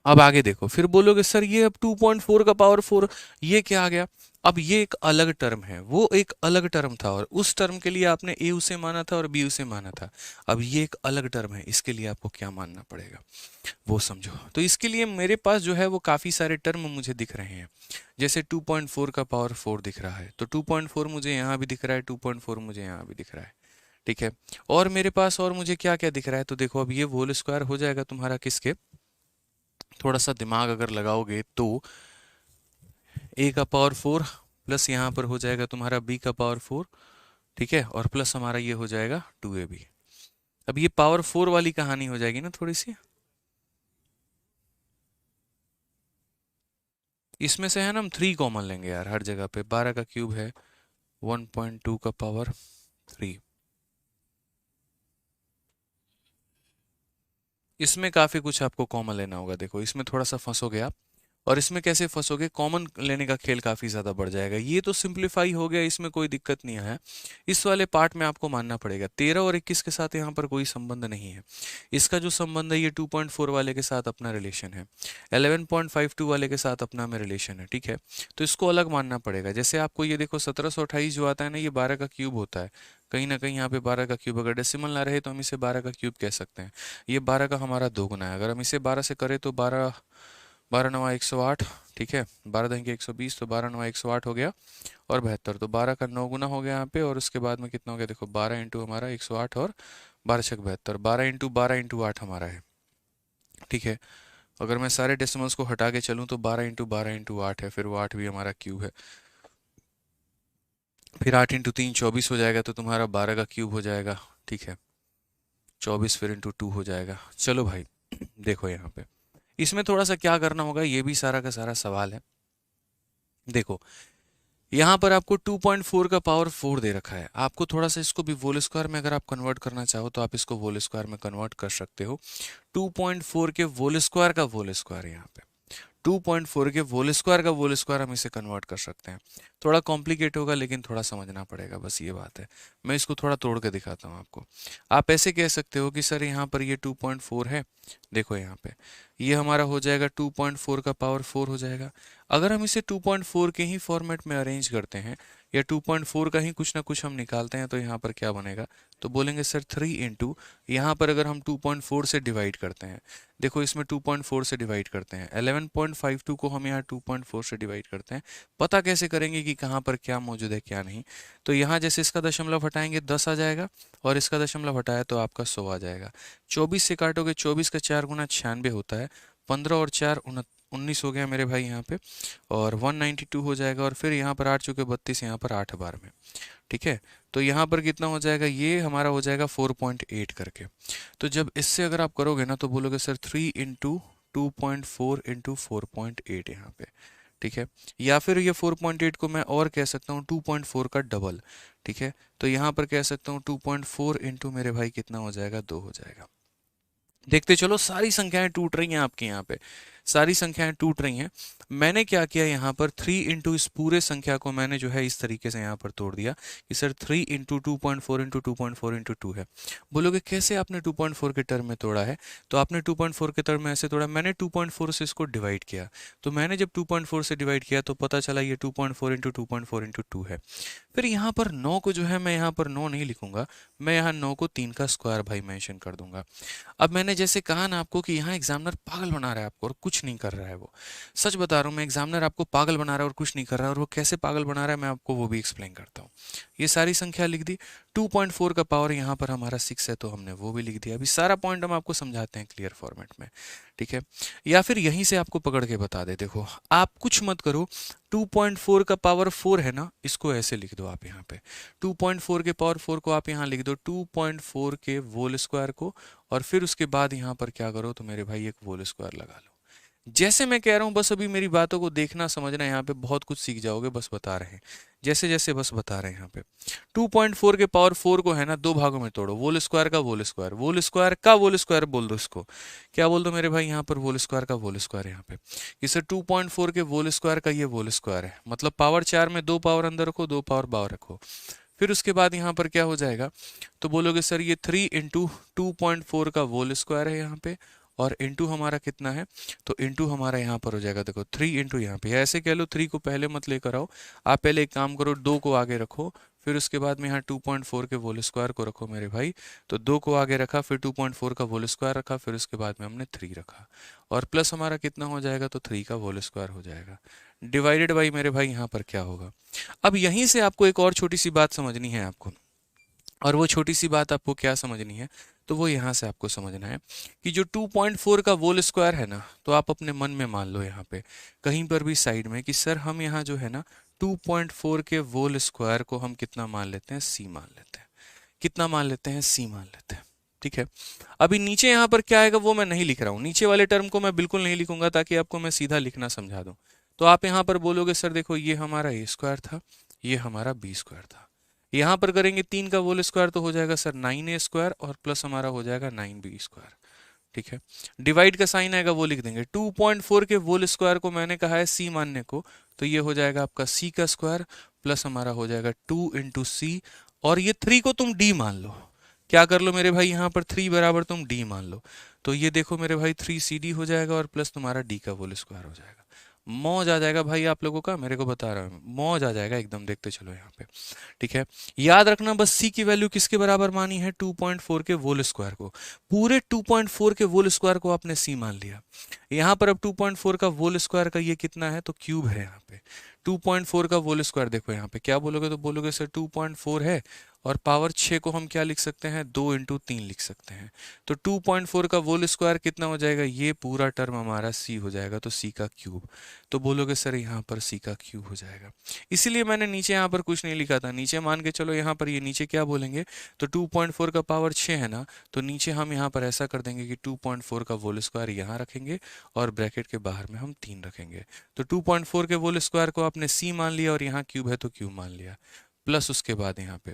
अब आगे देखो, फिर बोलोगे सर ये अब 2.4 का पावर 4 ये क्या आ गया। अब ये एक अलग टर्म है, वो एक अलग टर्म था, और उस टर्म के लिए आपने ए उसे माना था और बी उसे माना था। अब ये एक अलग टर्म है, इसके लिए आपको क्या मानना पड़ेगा वो समझो। तो इसके लिए मेरे पास जो है वो काफ़ी सारे टर्म मुझे दिख रहे हैं, जैसे 2.4 का पावर 4 दिख रहा है, तो 2.4 मुझे यहाँ भी दिख रहा है, 2.4 मुझे यहाँ भी दिख रहा है, ठीक है। और मेरे पास और मुझे क्या क्या दिख रहा है, तो देखो अब ये होल स्क्वायर हो जाएगा तुम्हारा किसके, थोड़ा सा दिमाग अगर लगाओगे तो ए का पावर 4 प्लस यहाँ पर हो जाएगा तुम्हारा बी का पावर 4, ठीक है, और प्लस हमारा ये हो जाएगा 2ab। अब ये पावर 4 वाली कहानी हो जाएगी ना थोड़ी सी, इसमें से है ना हम 3 कॉमन लेंगे यार हर जगह पे, 12 का क्यूब है 1.2 का पावर 3, इसमें काफ़ी कुछ आपको कॉमन लेना होगा। देखो इसमें थोड़ा सा फंसोगे आप, और इसमें कैसे फंसोगे, कॉमन लेने का खेल काफ़ी ज़्यादा बढ़ जाएगा। ये तो सिंप्लीफाई हो गया, इसमें कोई दिक्कत नहीं है, इस वाले पार्ट में आपको मानना पड़ेगा 13 और 21 के साथ यहाँ पर कोई संबंध नहीं है, इसका जो संबंध है ये 2.4 वाले के साथ अपना रिलेशन है, 11.52 वाले के साथ अपना में रिलेशन है, ठीक है। तो इसको अलग मानना पड़ेगा। जैसे आपको ये देखो 1728 जो आता है ना, ये 12 का क्यूब होता है, कहीं ना कहीं यहाँ पे 12 का क्यूब, अगर डेसिमल ना रहे तो हम इसे 12 का क्यूब कह सकते हैं। ये 12 का हमारा 2 गुना है, अगर हम इसे 12 से करें तो 12 12 नवा 108, ठीक है, 12 दही के 120, तो 12 नवा 108 हो गया, और 72, तो 12 का 9 गुना हो गया यहाँ पे, और उसके बाद में कितना हो गया, देखो 12 इंटू हमारा 108 और 12 छक 72, 12 इंटू 8 हमारा है, ठीक है। अगर मैं सारे डेसिमल्स को हटा के चलूँ तो 12 इंटू 8 है, फिर वो 8 भी हमारा क्यूब है। फिर 8 × 3 24 हो जाएगा, तो तुम्हारा 12 का क्यूब हो जाएगा। ठीक है, 24 फिर × 2 हो जाएगा। चलो भाई देखो यहाँ पे इसमें थोड़ा सा क्या करना होगा, ये भी सारा का सारा सवाल है। देखो यहाँ पर आपको 2.4 का पावर 4 दे रखा है, आपको थोड़ा सा इसको भी होल स्क्वायर में अगर आप कन्वर्ट करना चाहो तो आप इसको होल स्क्वायर में कन्वर्ट कर सकते हो। 2.4 के होल स्क्वायर का होल स्क्वायर यहाँ पे 2.4 के होल स्क्वायर का होल स्क्वायर हम इसे कन्वर्ट कर सकते हैं। थोड़ा कॉम्प्लिकेट होगा लेकिन थोड़ा समझना पड़ेगा, बस ये बात है। मैं इसको थोड़ा तोड़ के दिखाता हूँ आपको। आप ऐसे कह सकते हो कि सर यहाँ पर ये 2.4 है, देखो यहाँ पे ये हमारा हो जाएगा 2.4 का पावर 4 हो जाएगा। अगर हम इसे 2.4 के ही फॉर्मेट में अरेंज करते हैं या 2.4 का ही कुछ ना कुछ हम निकालते हैं तो यहाँ पर क्या बनेगा, तो बोलेंगे सर 3 इंटू, यहाँ पर अगर हम 2.4 से डिवाइड करते हैं, देखो इसमें 2.4 से डिवाइड करते हैं, 11.52 को हम यहाँ 2.4 से डिवाइड करते हैं। पता कैसे करेंगे कि कहाँ पर क्या मौजूद है क्या नहीं, तो यहाँ जैसे इसका दशमलव हटाएंगे 10 आ जाएगा और इसका दशमलव हटाया तो आपका 100 आ जाएगा। 24 से काटोगे, 24 का 4 गुना 96 होता है, 15 और 4 19 हो गया मेरे भाई यहाँ पे, और 192 हो जाएगा। और फिर यहाँ पर 8 चुके 32, यहाँ पर 8 बार में। ठीक है, तो यहाँ पर कितना हो जाएगा, ये हमारा हो जाएगा 4.8 करके। तो जब इससे अगर आप करोगे ना तो बोलोगे सर 3 इंटू 2.4 इंटू 4.8 यहाँ पे। ठीक है, या फिर ये 4.8 को मैं और कह सकता हूँ 2.4 का डबल। ठीक है, तो यहाँ पर कह सकता हूँ 2.4 इंटू मेरे भाई कितना हो जाएगा, 2 हो जाएगा। देखते चलो सारी संख्याएं टूट रही हैं आपके यहाँ पे, सारी संख्याएं टूट रही हैं। मैंने क्या किया यहाँ पर 3 इंटू इस पूरे संख्या को मैंने जो है इस तरीके से यहाँ पर तोड़ दिया कि सर 3 इंटू 2.4 इंटू 2.4 इंटू 2 है। बोलोगे कैसे आपने 2.4 के टर्म में तोड़ा है, तो आपने 2.4 के टर्म में ऐसे तोड़ा, मैंने 2.4 से इसको डिवाइड किया। तो मैंने जब 2.4 से डिवाइड किया तो पता चला ये 2.4 इंटू 2.4 इंटू 2 है। फिर यहाँ पर 9 को जो है मैं यहाँ पर 9 नहीं लिखूंगा, मैं यहाँ 9 को 3 का स्क्वायर भाई मेंशन कर दूंगा। अब मैंने जैसे कहा ना आपको कि यहाँ एग्जामिनर पागल बना रहा है आपको और कुछ नहीं कर रहा है, वो सच बता रहा हूँ मैं, एग्जामिनर आपको पागल बना रहा है और कुछ नहीं कर रहा है। और वो कैसे पागल बना रहा है मैं आपको वो भी एक्सप्लेन करता हूँ। ये सारी संख्या लिख दी, 2.4 का पावर यहाँ पर हमारा 6 है तो हमने वो भी लिख दिया। अभी सारा पॉइंट हम आपको समझाते हैं क्लियर फॉर्मेट में। ठीक है, या फिर यहीं से आपको पकड़ के बता दे, देखो आप कुछ मत करो, 2.4 का पावर 4 है ना, इसको ऐसे लिख दो आप यहाँ पे। 2.4 के पावर 4 को आप यहाँ लिख दो 2.4 के होल स्क्वायर को, और फिर उसके बाद यहाँ पर क्या करो तो मेरे भाई एक होल स्क्वायर लगा लो। जैसे मैं कह रहा हूँ बस अभी मेरी बातों को देखना समझना, यहाँ पे बहुत कुछ सीख जाओगे, बस बता रहे हैं जैसे जैसे बस बता रहे हैं। यहाँ पे 2.4 के पावर 4 को है ना दो भागों में तोड़ो, होल स्क्वायर का होल स्क्वायर, होल स्क्वायर का होल स्क्वायर बोल दो इसको। क्या बोल दो मेरे भाई यहाँ पर, होल स्क्वायर का होल स्क्वायर। यहाँ पे कि सर 2.4 के होल स्क्वायर का ये होल स्क्वायर है, मतलब पावर 4 में 2 पावर अंदर रखो, 2 पावर बाहर रखो। फिर उसके बाद यहाँ पर क्या हो जाएगा, तो बोलोगे सर ये 3 इंटू 2.4 का होल स्क्वायर है यहाँ पे, और इंटू हमारा कितना है, तो इंटू हमारा यहाँ पर हो जाएगा, देखो 3 इंटू यहाँ पे, ऐसे कह लो 3 को पहले मत लेकर आओ, आप पहले एक काम करो 2 को आगे रखो, फिर उसके बाद में यहाँ 2.4 के होल स्क्वायर को रखो मेरे भाई। तो 2 को आगे रखा, फिर 2.4 का होल स्क्वायर रखा, फिर उसके बाद में हमने 3 रखा, और प्लस हमारा कितना हो जाएगा, तो 3 का होल स्क्वायर हो जाएगा, डिवाइडेड बाई मेरे भाई यहाँ पर क्या होगा। अब यहीं से आपको एक और छोटी सी बात समझनी है आपको, और वो छोटी सी बात आपको क्या समझनी है, तो वो यहाँ से आपको समझना है कि जो 2.4 का होल स्क्वायर है ना, तो आप अपने मन में मान लो यहाँ पे कहीं पर भी साइड में कि सर हम यहाँ जो है ना 2.4 के होल स्क्वायर को हम कितना मान लेते हैं, सी मान लेते हैं। कितना मान लेते हैं, सी मान लेते हैं। ठीक है, अभी नीचे यहाँ पर क्या आएगा वो मैं नहीं लिख रहा हूँ, नीचे वाले टर्म को मैं बिल्कुल नहीं लिखूंगा ताकि आपको मैं सीधा लिखना समझा दूं। तो आप यहाँ पर बोलोगे सर देखो ये हमारा ए स्क्वायर था, ये हमारा बी स्क्वायर था, यहाँ पर करेंगे 3 का होल स्क्वायर तो हो जाएगा सर 9a स्क्वायर, और प्लस हमारा हो जाएगा 9b स्क्वायर। ठीक है, डिवाइड का साइन आएगा वो लिख देंगे, 2.4 के होल स्क्वायर को मैंने कहा है सी मानने को, तो ये हो जाएगा आपका सी का स्क्वायर, प्लस हमारा हो जाएगा 2 इंटू सी, और ये 3 को तुम डी मान लो। क्या कर लो मेरे भाई, यहाँ पर 3 बराबर तुम डी मान लो, तो ये देखो मेरे भाई 3cd हो जाएगा, और प्लस तुम्हारा डी का होल स्क्वायर हो जाएगा। मौज आ जाएगा भाई आप लोगों का, मेरे को बता रहा हूँ मौज आ जाएगा एकदम, देखते चलो यहाँ पे। ठीक है, याद रखना बस सी की वैल्यू किसके बराबर मानी है, 2.4 के होल स्क्वायर को, पूरे 2.4 के होल स्क्वायर को आपने सी मान लिया। यहाँ पर अब 2.4 का होल स्क्वायर का ये कितना है, तो क्यूब है यहाँ पे। 2.4 का होल स्क्वायर देखो यहाँ पे क्या बोलोगे, तो बोलोगे सर 2.4 है और पावर 6 को हम क्या लिख सकते हैं, 2 इंटू 3 लिख सकते हैं। तो 2.4 का होल स्क्वायर कितना हो जाएगा, ये पूरा टर्म हमारा c हो जाएगा, तो c का क्यूब। तो बोलोगे सर यहाँ पर c का क्यूब हो जाएगा। इसीलिए मैंने नीचे यहाँ पर कुछ नहीं लिखा था, नीचे मान के चलो यहाँ पर ये नीचे क्या बोलेंगे, तो 2.4 का पावर 6 है ना, तो नीचे हम यहाँ पर ऐसा कर देंगे कि 2.4 का होल स्क्वायर यहाँ रखेंगे और ब्रैकेट के बाहर में हम 3 रखेंगे। तो 2.4 के होल स्क्वायर को आपने c मान लिया और यहाँ क्यूब है तो क्यूब मान लिया, प्लस उसके बाद यहाँ पे,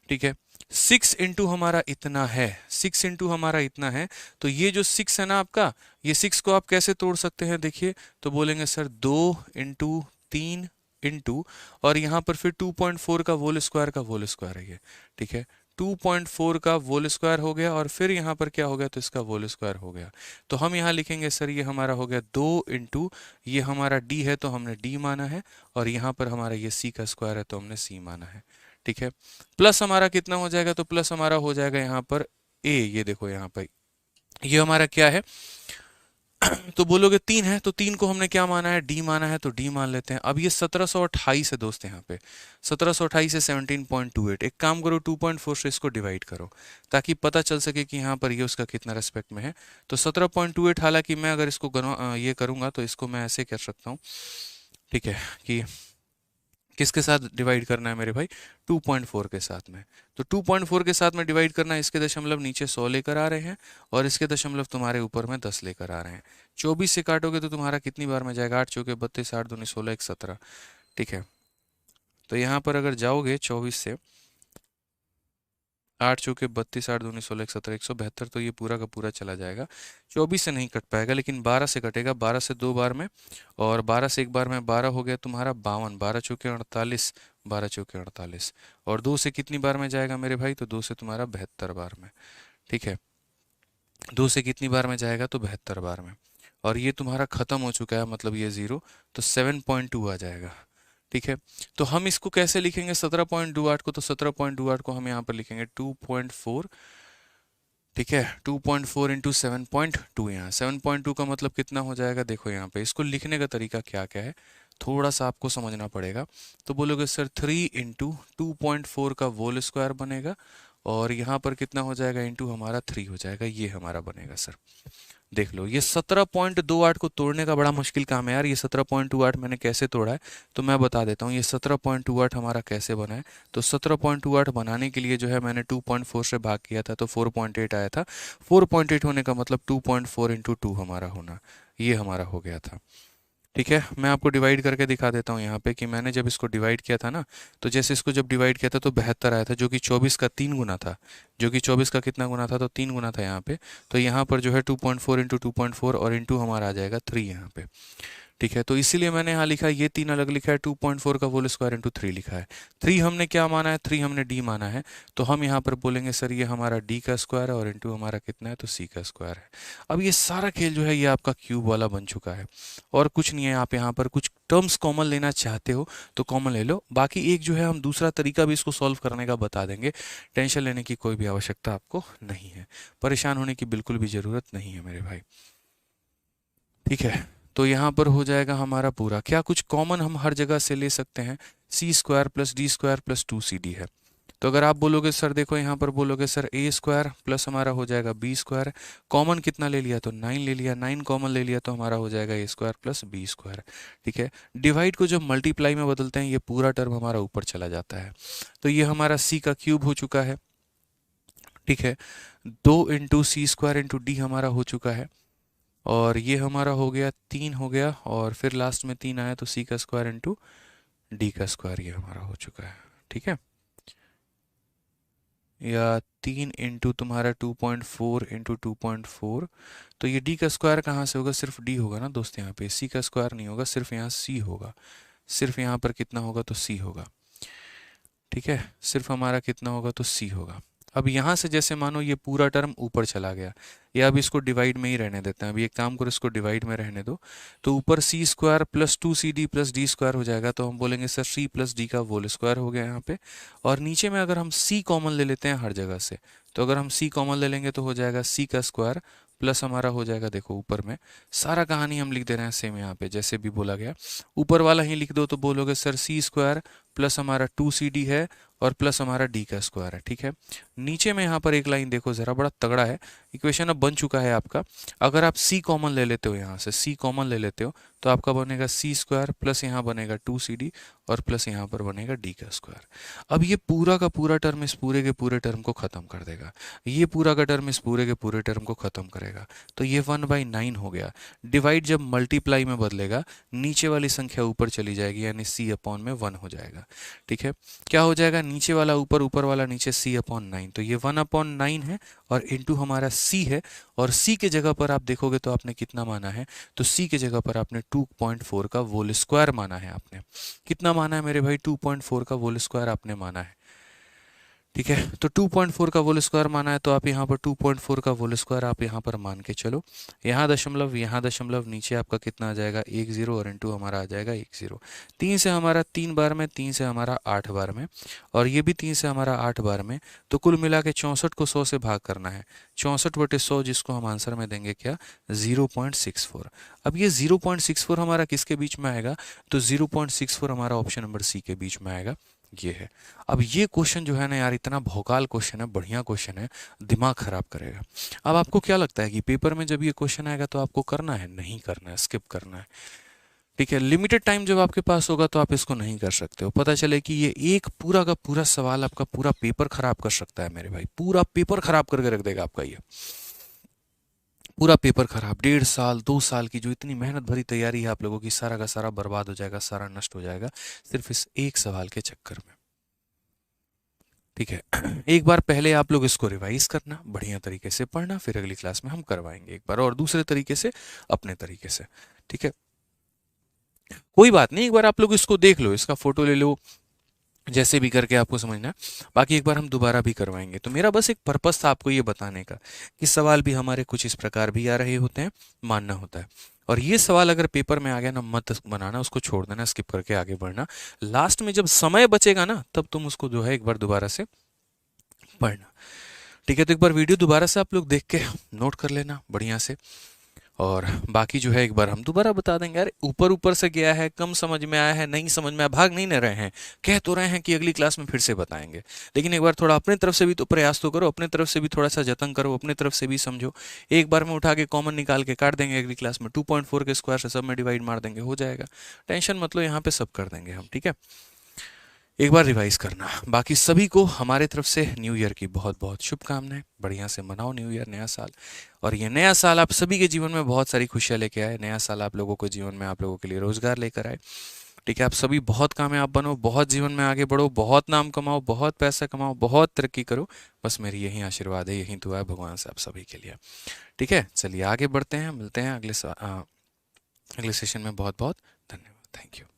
ठीक है। 6 इंटू हमारा इतना है, 6 इंटू हमारा इतना है, तो ये जो 6 है ना आपका, ये 6 को आप कैसे तोड़ सकते हैं, देखिए, तो बोलेंगे सर 2 इंटू 3 इंटू, और यहाँ पर फिर 2.4 का होल स्क्वायर है ये, ठीक है। 2.4 का होल स्क्वायर हो गया और फिर यहाँ पर क्या हो गया, तो इसका होल स्क्वायर हो गया। तो हम यहाँ लिखेंगे सर ये हमारा हो गया 2 इंटू, ये हमारा d है तो हमने d माना है, और यहाँ पर हमारा ये c का स्क्वायर है तो हमने c माना है, ठीक है। प्लस हमारा कितना हो जाएगा, तो प्लस हमारा हो जाएगा यहाँ पर a, ये देखो यहाँ पर ये हमारा क्या है, तो बोलोगे 3 है, तो 3 को हमने क्या माना है, d माना है, तो d मान लेते हैं। अब ये 1728 है दोस्त, यहाँ पे 1728 से 17.28, एक काम करो 2.4 से इसको डिवाइड करो ताकि पता चल सके कि यहाँ पर ये उसका कितना रेस्पेक्ट में है। तो 17.28, हालांकि मैं अगर इसको ये करूँगा तो इसको मैं ऐसे कर सकता हूँ, ठीक है, कि किसके साथ डिवाइड करना है मेरे भाई, 2.4 के साथ में। तो 2.4 के साथ में डिवाइड करना है, इसके दशमलव नीचे 100 लेकर आ रहे हैं और इसके दशमलव तुम्हारे ऊपर में 10 लेकर आ रहे हैं। 24 से काटोगे तो तुम्हारा कितनी बार में जाएगा, 8 चौके 32, 8 दूनी 16, 1 17, ठीक है। तो यहाँ पर अगर जाओगे 24 से, 8 चौके 32, 8 दूनी 16, 1 17, 172, तो ये पूरा का पूरा चला जाएगा। 24 से नहीं कट पाएगा, लेकिन 12 से कटेगा, 12 से 2 बार में, और 12 से 1 बार में 12 हो गया तुम्हारा 52, 12 चौके 48, 12 चौके 48, और 2 से कितनी बार में जाएगा मेरे भाई, तो 2 से तुम्हारा 72 बार में, ठीक है। 2 से कितनी बार में जाएगा, तो 72 बार में, और ये तुम्हारा खत्म हो चुका है, मतलब ये 0, तो 7.2 आ जाएगा, ठीक है। तो हम इसको कैसे लिखेंगे 17.28 को, तो 17.28 को हम यहाँ पर लिखेंगे 2.4, ठीक है, 2.4 इंटू 7.2, यहाँ 7.2 का मतलब कितना हो जाएगा, देखो यहाँ पे इसको लिखने का तरीका क्या क्या है, थोड़ा सा आपको समझना पड़ेगा। तो बोलोगे सर 3 इंटू 2.4 का होल स्क्वायर बनेगा, और यहाँ पर कितना हो जाएगा, इंटू हमारा 3 हो जाएगा, ये हमारा बनेगा सर। देख लो, ये 17.28 को तोड़ने का बड़ा मुश्किल काम है यार। ये 17.28 मैंने कैसे तोड़ा है, तो मैं बता देता हूँ। ये 17.28 हमारा कैसे बना है, तो 17.28 बनाने के लिए जो है मैंने 2.4 से भाग किया था तो 4.8 आया था। 4.8 होने का मतलब 2.4 इंटू 2 हमारा होना, ये हमारा हो गया था, ठीक है। मैं आपको डिवाइड करके दिखा देता हूँ यहाँ पे कि मैंने जब इसको डिवाइड किया था ना, तो जैसे इसको जब डिवाइड किया था तो 72 आया था, जो कि 24 का 3 गुना था, जो कि 24 का कितना गुना था, तो 3 गुना था यहाँ पे। तो यहाँ पर जो है 2.4 इंटू 2.4 और इंटू हमारा आ जाएगा 3 यहाँ पे, ठीक है। तो इसीलिए मैंने यहाँ लिखा है, ये 3 अलग लिखा है, 2.4 का होल स्क्वायर इंटू 3 लिखा है। 3 हमने क्या माना है, 3 हमने डी माना है, तो हम यहाँ पर बोलेंगे सर ये हमारा डी का स्क्वायर है और इंटू हमारा कितना है, तो सी का स्क्वायर है। अब ये सारा खेल जो है ये आपका क्यूब वाला बन चुका है, और कुछ नहीं है। आप यहाँ पर कुछ टर्म्स कॉमन लेना चाहते हो तो कॉमन ले लो, बाकी एक जो है हम दूसरा तरीका भी इसको सॉल्व करने का बता देंगे। टेंशन लेने की कोई भी आवश्यकता आपको नहीं है, परेशान होने की बिल्कुल भी ज़रूरत नहीं है मेरे भाई, ठीक है। तो यहाँ पर हो जाएगा हमारा पूरा, क्या कुछ कॉमन हम हर जगह से ले सकते हैं, c square plus d square plus 2cd है। तो अगर आप बोलोगे सर, देखो यहाँ पर बोलोगे सर ए स्क्वायर प्लस हमारा हो जाएगा बी स्क्वायर, कॉमन कितना ले लिया, तो 9 ले लिया, 9 कॉमन ले लिया तो हमारा हो जाएगा ए स्क्वायर प्लस बी स्क्वायर, ठीक है। डिवाइड को जब मल्टीप्लाई में बदलते हैं ये पूरा टर्म हमारा ऊपर चला जाता है, तो ये हमारा सी का क्यूब हो चुका है, ठीक है। 2 इंटू सी स्क्वायर इंटू डी हमारा हो चुका है, और ये हमारा हो गया 3 हो गया, और फिर लास्ट में 3 आया तो सी का स्क्वायर इंटू डी का स्क्वायर ये हमारा हो चुका है, ठीक है। या 3 इंटू तुम्हारा 2.4 इंटू 2.4, तो ये डी का स्क्वायर कहाँ से होगा, सिर्फ डी होगा ना दोस्त, यहाँ पे सी का स्क्वायर नहीं होगा, सिर्फ यहाँ सी होगा, सिर्फ यहाँ पर कितना होगा, तो सी होगा, ठीक है। सिर्फ हमारा कितना होगा, तो सी होगा। अब यहाँ से जैसे मानो ये पूरा टर्म ऊपर चला गया, या अब इसको डिवाइड में ही रहने देते हैं। अभी एक काम करो, इसको डिवाइड में रहने दो, तो ऊपर c square plus 2cd plus d square हो जाएगा, तो हम बोलेंगे सर सी प्लस डी का होल स्क्वायर हो गया यहाँ पे। और नीचे में अगर हम सी कॉमन ले लेते हैं हर जगह से, तो अगर हम सी कॉमन ले लेंगे तो हो जाएगा सी का स्क्वायर प्लस हमारा हो जाएगा, देखो ऊपर में सारा कहानी हम लिख दे रहे हैं सेम, यहाँ पे जैसे भी बोला गया ऊपर वाला ही लिख दो, तो बोलोगे सर सी स्क्वायर प्लस हमारा 2CD है और प्लस हमारा d का स्क्वायर है। ठीक है, नीचे में यहाँ पर एक लाइन देखो जरा, बड़ा तगड़ा है, इक्वेशन अब बन चुका है आपका। अगर आप c कॉमन ले लेते हो, यहाँ से c कॉमन ले लेते हो तो आपका बनेगा c स्क्वायर प्लस यहाँ बनेगा 2CD और प्लस यहाँ पर बनेगा d का स्क्वायर। अब ये पूरा का पूरा टर्म इस पूरे के पूरे टर्म को खत्म कर देगा, ये पूरा का टर्म इस पूरे के पूरे टर्म को खत्म करेगा, तो ये 1/9 हो गया। डिवाइड जब मल्टीप्लाई में बदलेगा, नीचे वाली संख्या ऊपर चली जाएगी, यानी c/1 हो जाएगा। ठीक है, क्या हो जाएगा, नीचे वाला ऊपर, ऊपर वाला नीचे, c/9, तो ये 1/9 है और इंटू हमारा c है, और c के जगह पर आप देखोगे तो आपने कितना माना है, तो c के जगह पर आपने 2.4 का होल स्क्वायर माना है। आपने कितना माना है मेरे भाई, 2.4 का होल स्क्वायर आपने माना है। ठीक है, तो 2.4 का होल स्क्वायर माना है, तो आप यहाँ पर 2.4 का होल स्क्वायर आप यहाँ पर मान के चलो, यहाँ दशमलव, नीचे आपका कितना आ जाएगा 10 और इंटू हमारा आ जाएगा 10। 3 से हमारा 3 बार में, 3 से हमारा 8 बार में, और ये भी 3 से हमारा 8 बार में, तो कुल मिला के 64 को 100 से भाग करना है। 64/100 जिसको हम आंसर में देंगे क्या, 0.64। अब ये 0.64 हमारा किसके बीच में आएगा, तो 0.64 हमारा ऑप्शन नंबर सी के बीच में आएगा, ये है। अब ये क्वेश्चन जो है ना यार, इतना भौकाल क्वेश्चन है, बढ़िया क्वेश्चन है, दिमाग खराब करेगा। अब आपको क्या लगता है कि पेपर में जब ये क्वेश्चन आएगा तो आपको करना है, नहीं करना है, स्किप करना है? ठीक है, लिमिटेड टाइम जब आपके पास होगा तो आप इसको नहीं कर सकते हो। पता चले कि ये एक पूरा का पूरा सवाल आपका पूरा पेपर खराब कर सकता है मेरे भाई, पूरा पेपर खराब करके रख देगा आपका ये पूरा पेपर खराब। 1.5 साल 2 साल की जो इतनी मेहनत भरी तैयारी है आप लोगों की, सारा का सारा बर्बाद हो जाएगा, सारा नष्ट हो जाएगा सिर्फ इस एक सवाल के चक्कर में। ठीक है, एक बार पहले आप लोग इसको रिवाइज करना, बढ़िया तरीके से पढ़ना, फिर अगली क्लास में हम करवाएंगे एक बार और दूसरे तरीके से, अपने तरीके से। ठीक है, कोई बात नहीं, एक बार आप लोग इसको देख लो, इसका फोटो ले लो, जैसे भी करके आपको समझना है, बाकी एक बार हम दोबारा भी करवाएंगे। तो मेरा बस एक पर्पस था आपको ये बताने का कि सवाल भी हमारे कुछ इस प्रकार भी आ रहे होते हैं, मानना होता है। और ये सवाल अगर पेपर में आ गया ना, मत बनाना, उसको छोड़ देना, स्किप करके आगे बढ़ना। लास्ट में जब समय बचेगा ना, तब तुम उसको जो है एक बार दोबारा से पढ़ना। ठीक है, तो एक बार वीडियो दोबारा से आप लोग देख के नोट कर लेना बढ़िया से, और बाकी जो है एक बार हम दोबारा बता देंगे। यार ऊपर ऊपर से गया है, कम समझ में आया है, नहीं समझ में आया, भाग नहीं न रहे हैं, कह तो रहे हैं कि अगली क्लास में फिर से बताएंगे, लेकिन एक बार थोड़ा अपने तरफ से भी तो प्रयास तो करो, अपने तरफ से भी थोड़ा सा जतन करो, अपने तरफ से भी समझो। एक बार में उठा के कॉमन निकाल के काट देंगे अगली क्लास में, 2.4 के स्क्वायर से सब में डिवाइड मार देंगे, हो जाएगा, टेंशन मत लो, यहाँ पे सब कर देंगे हम। ठीक है, एक बार रिवाइज करना। बाकी सभी को हमारे तरफ से न्यू ईयर की बहुत बहुत शुभकामनाएं, बढ़िया से मनाओ न्यू ईयर, नया साल, और ये नया साल आप सभी के जीवन में बहुत सारी खुशियां लेके आए, नया साल आप लोगों को जीवन में आप लोगों के लिए रोजगार लेकर आए। ठीक है, आप सभी बहुत कामयाब बनो, बहुत जीवन में आगे बढ़ो, बहुत नाम कमाओ, बहुत पैसा कमाओ, बहुत तरक्की करो, बस मेरी यही आशीर्वाद है, यही दुआ है भगवान से आप सभी के लिए। ठीक है, चलिए आगे बढ़ते हैं, मिलते हैं अगले सेशन में। बहुत बहुत धन्यवाद, थैंक यू।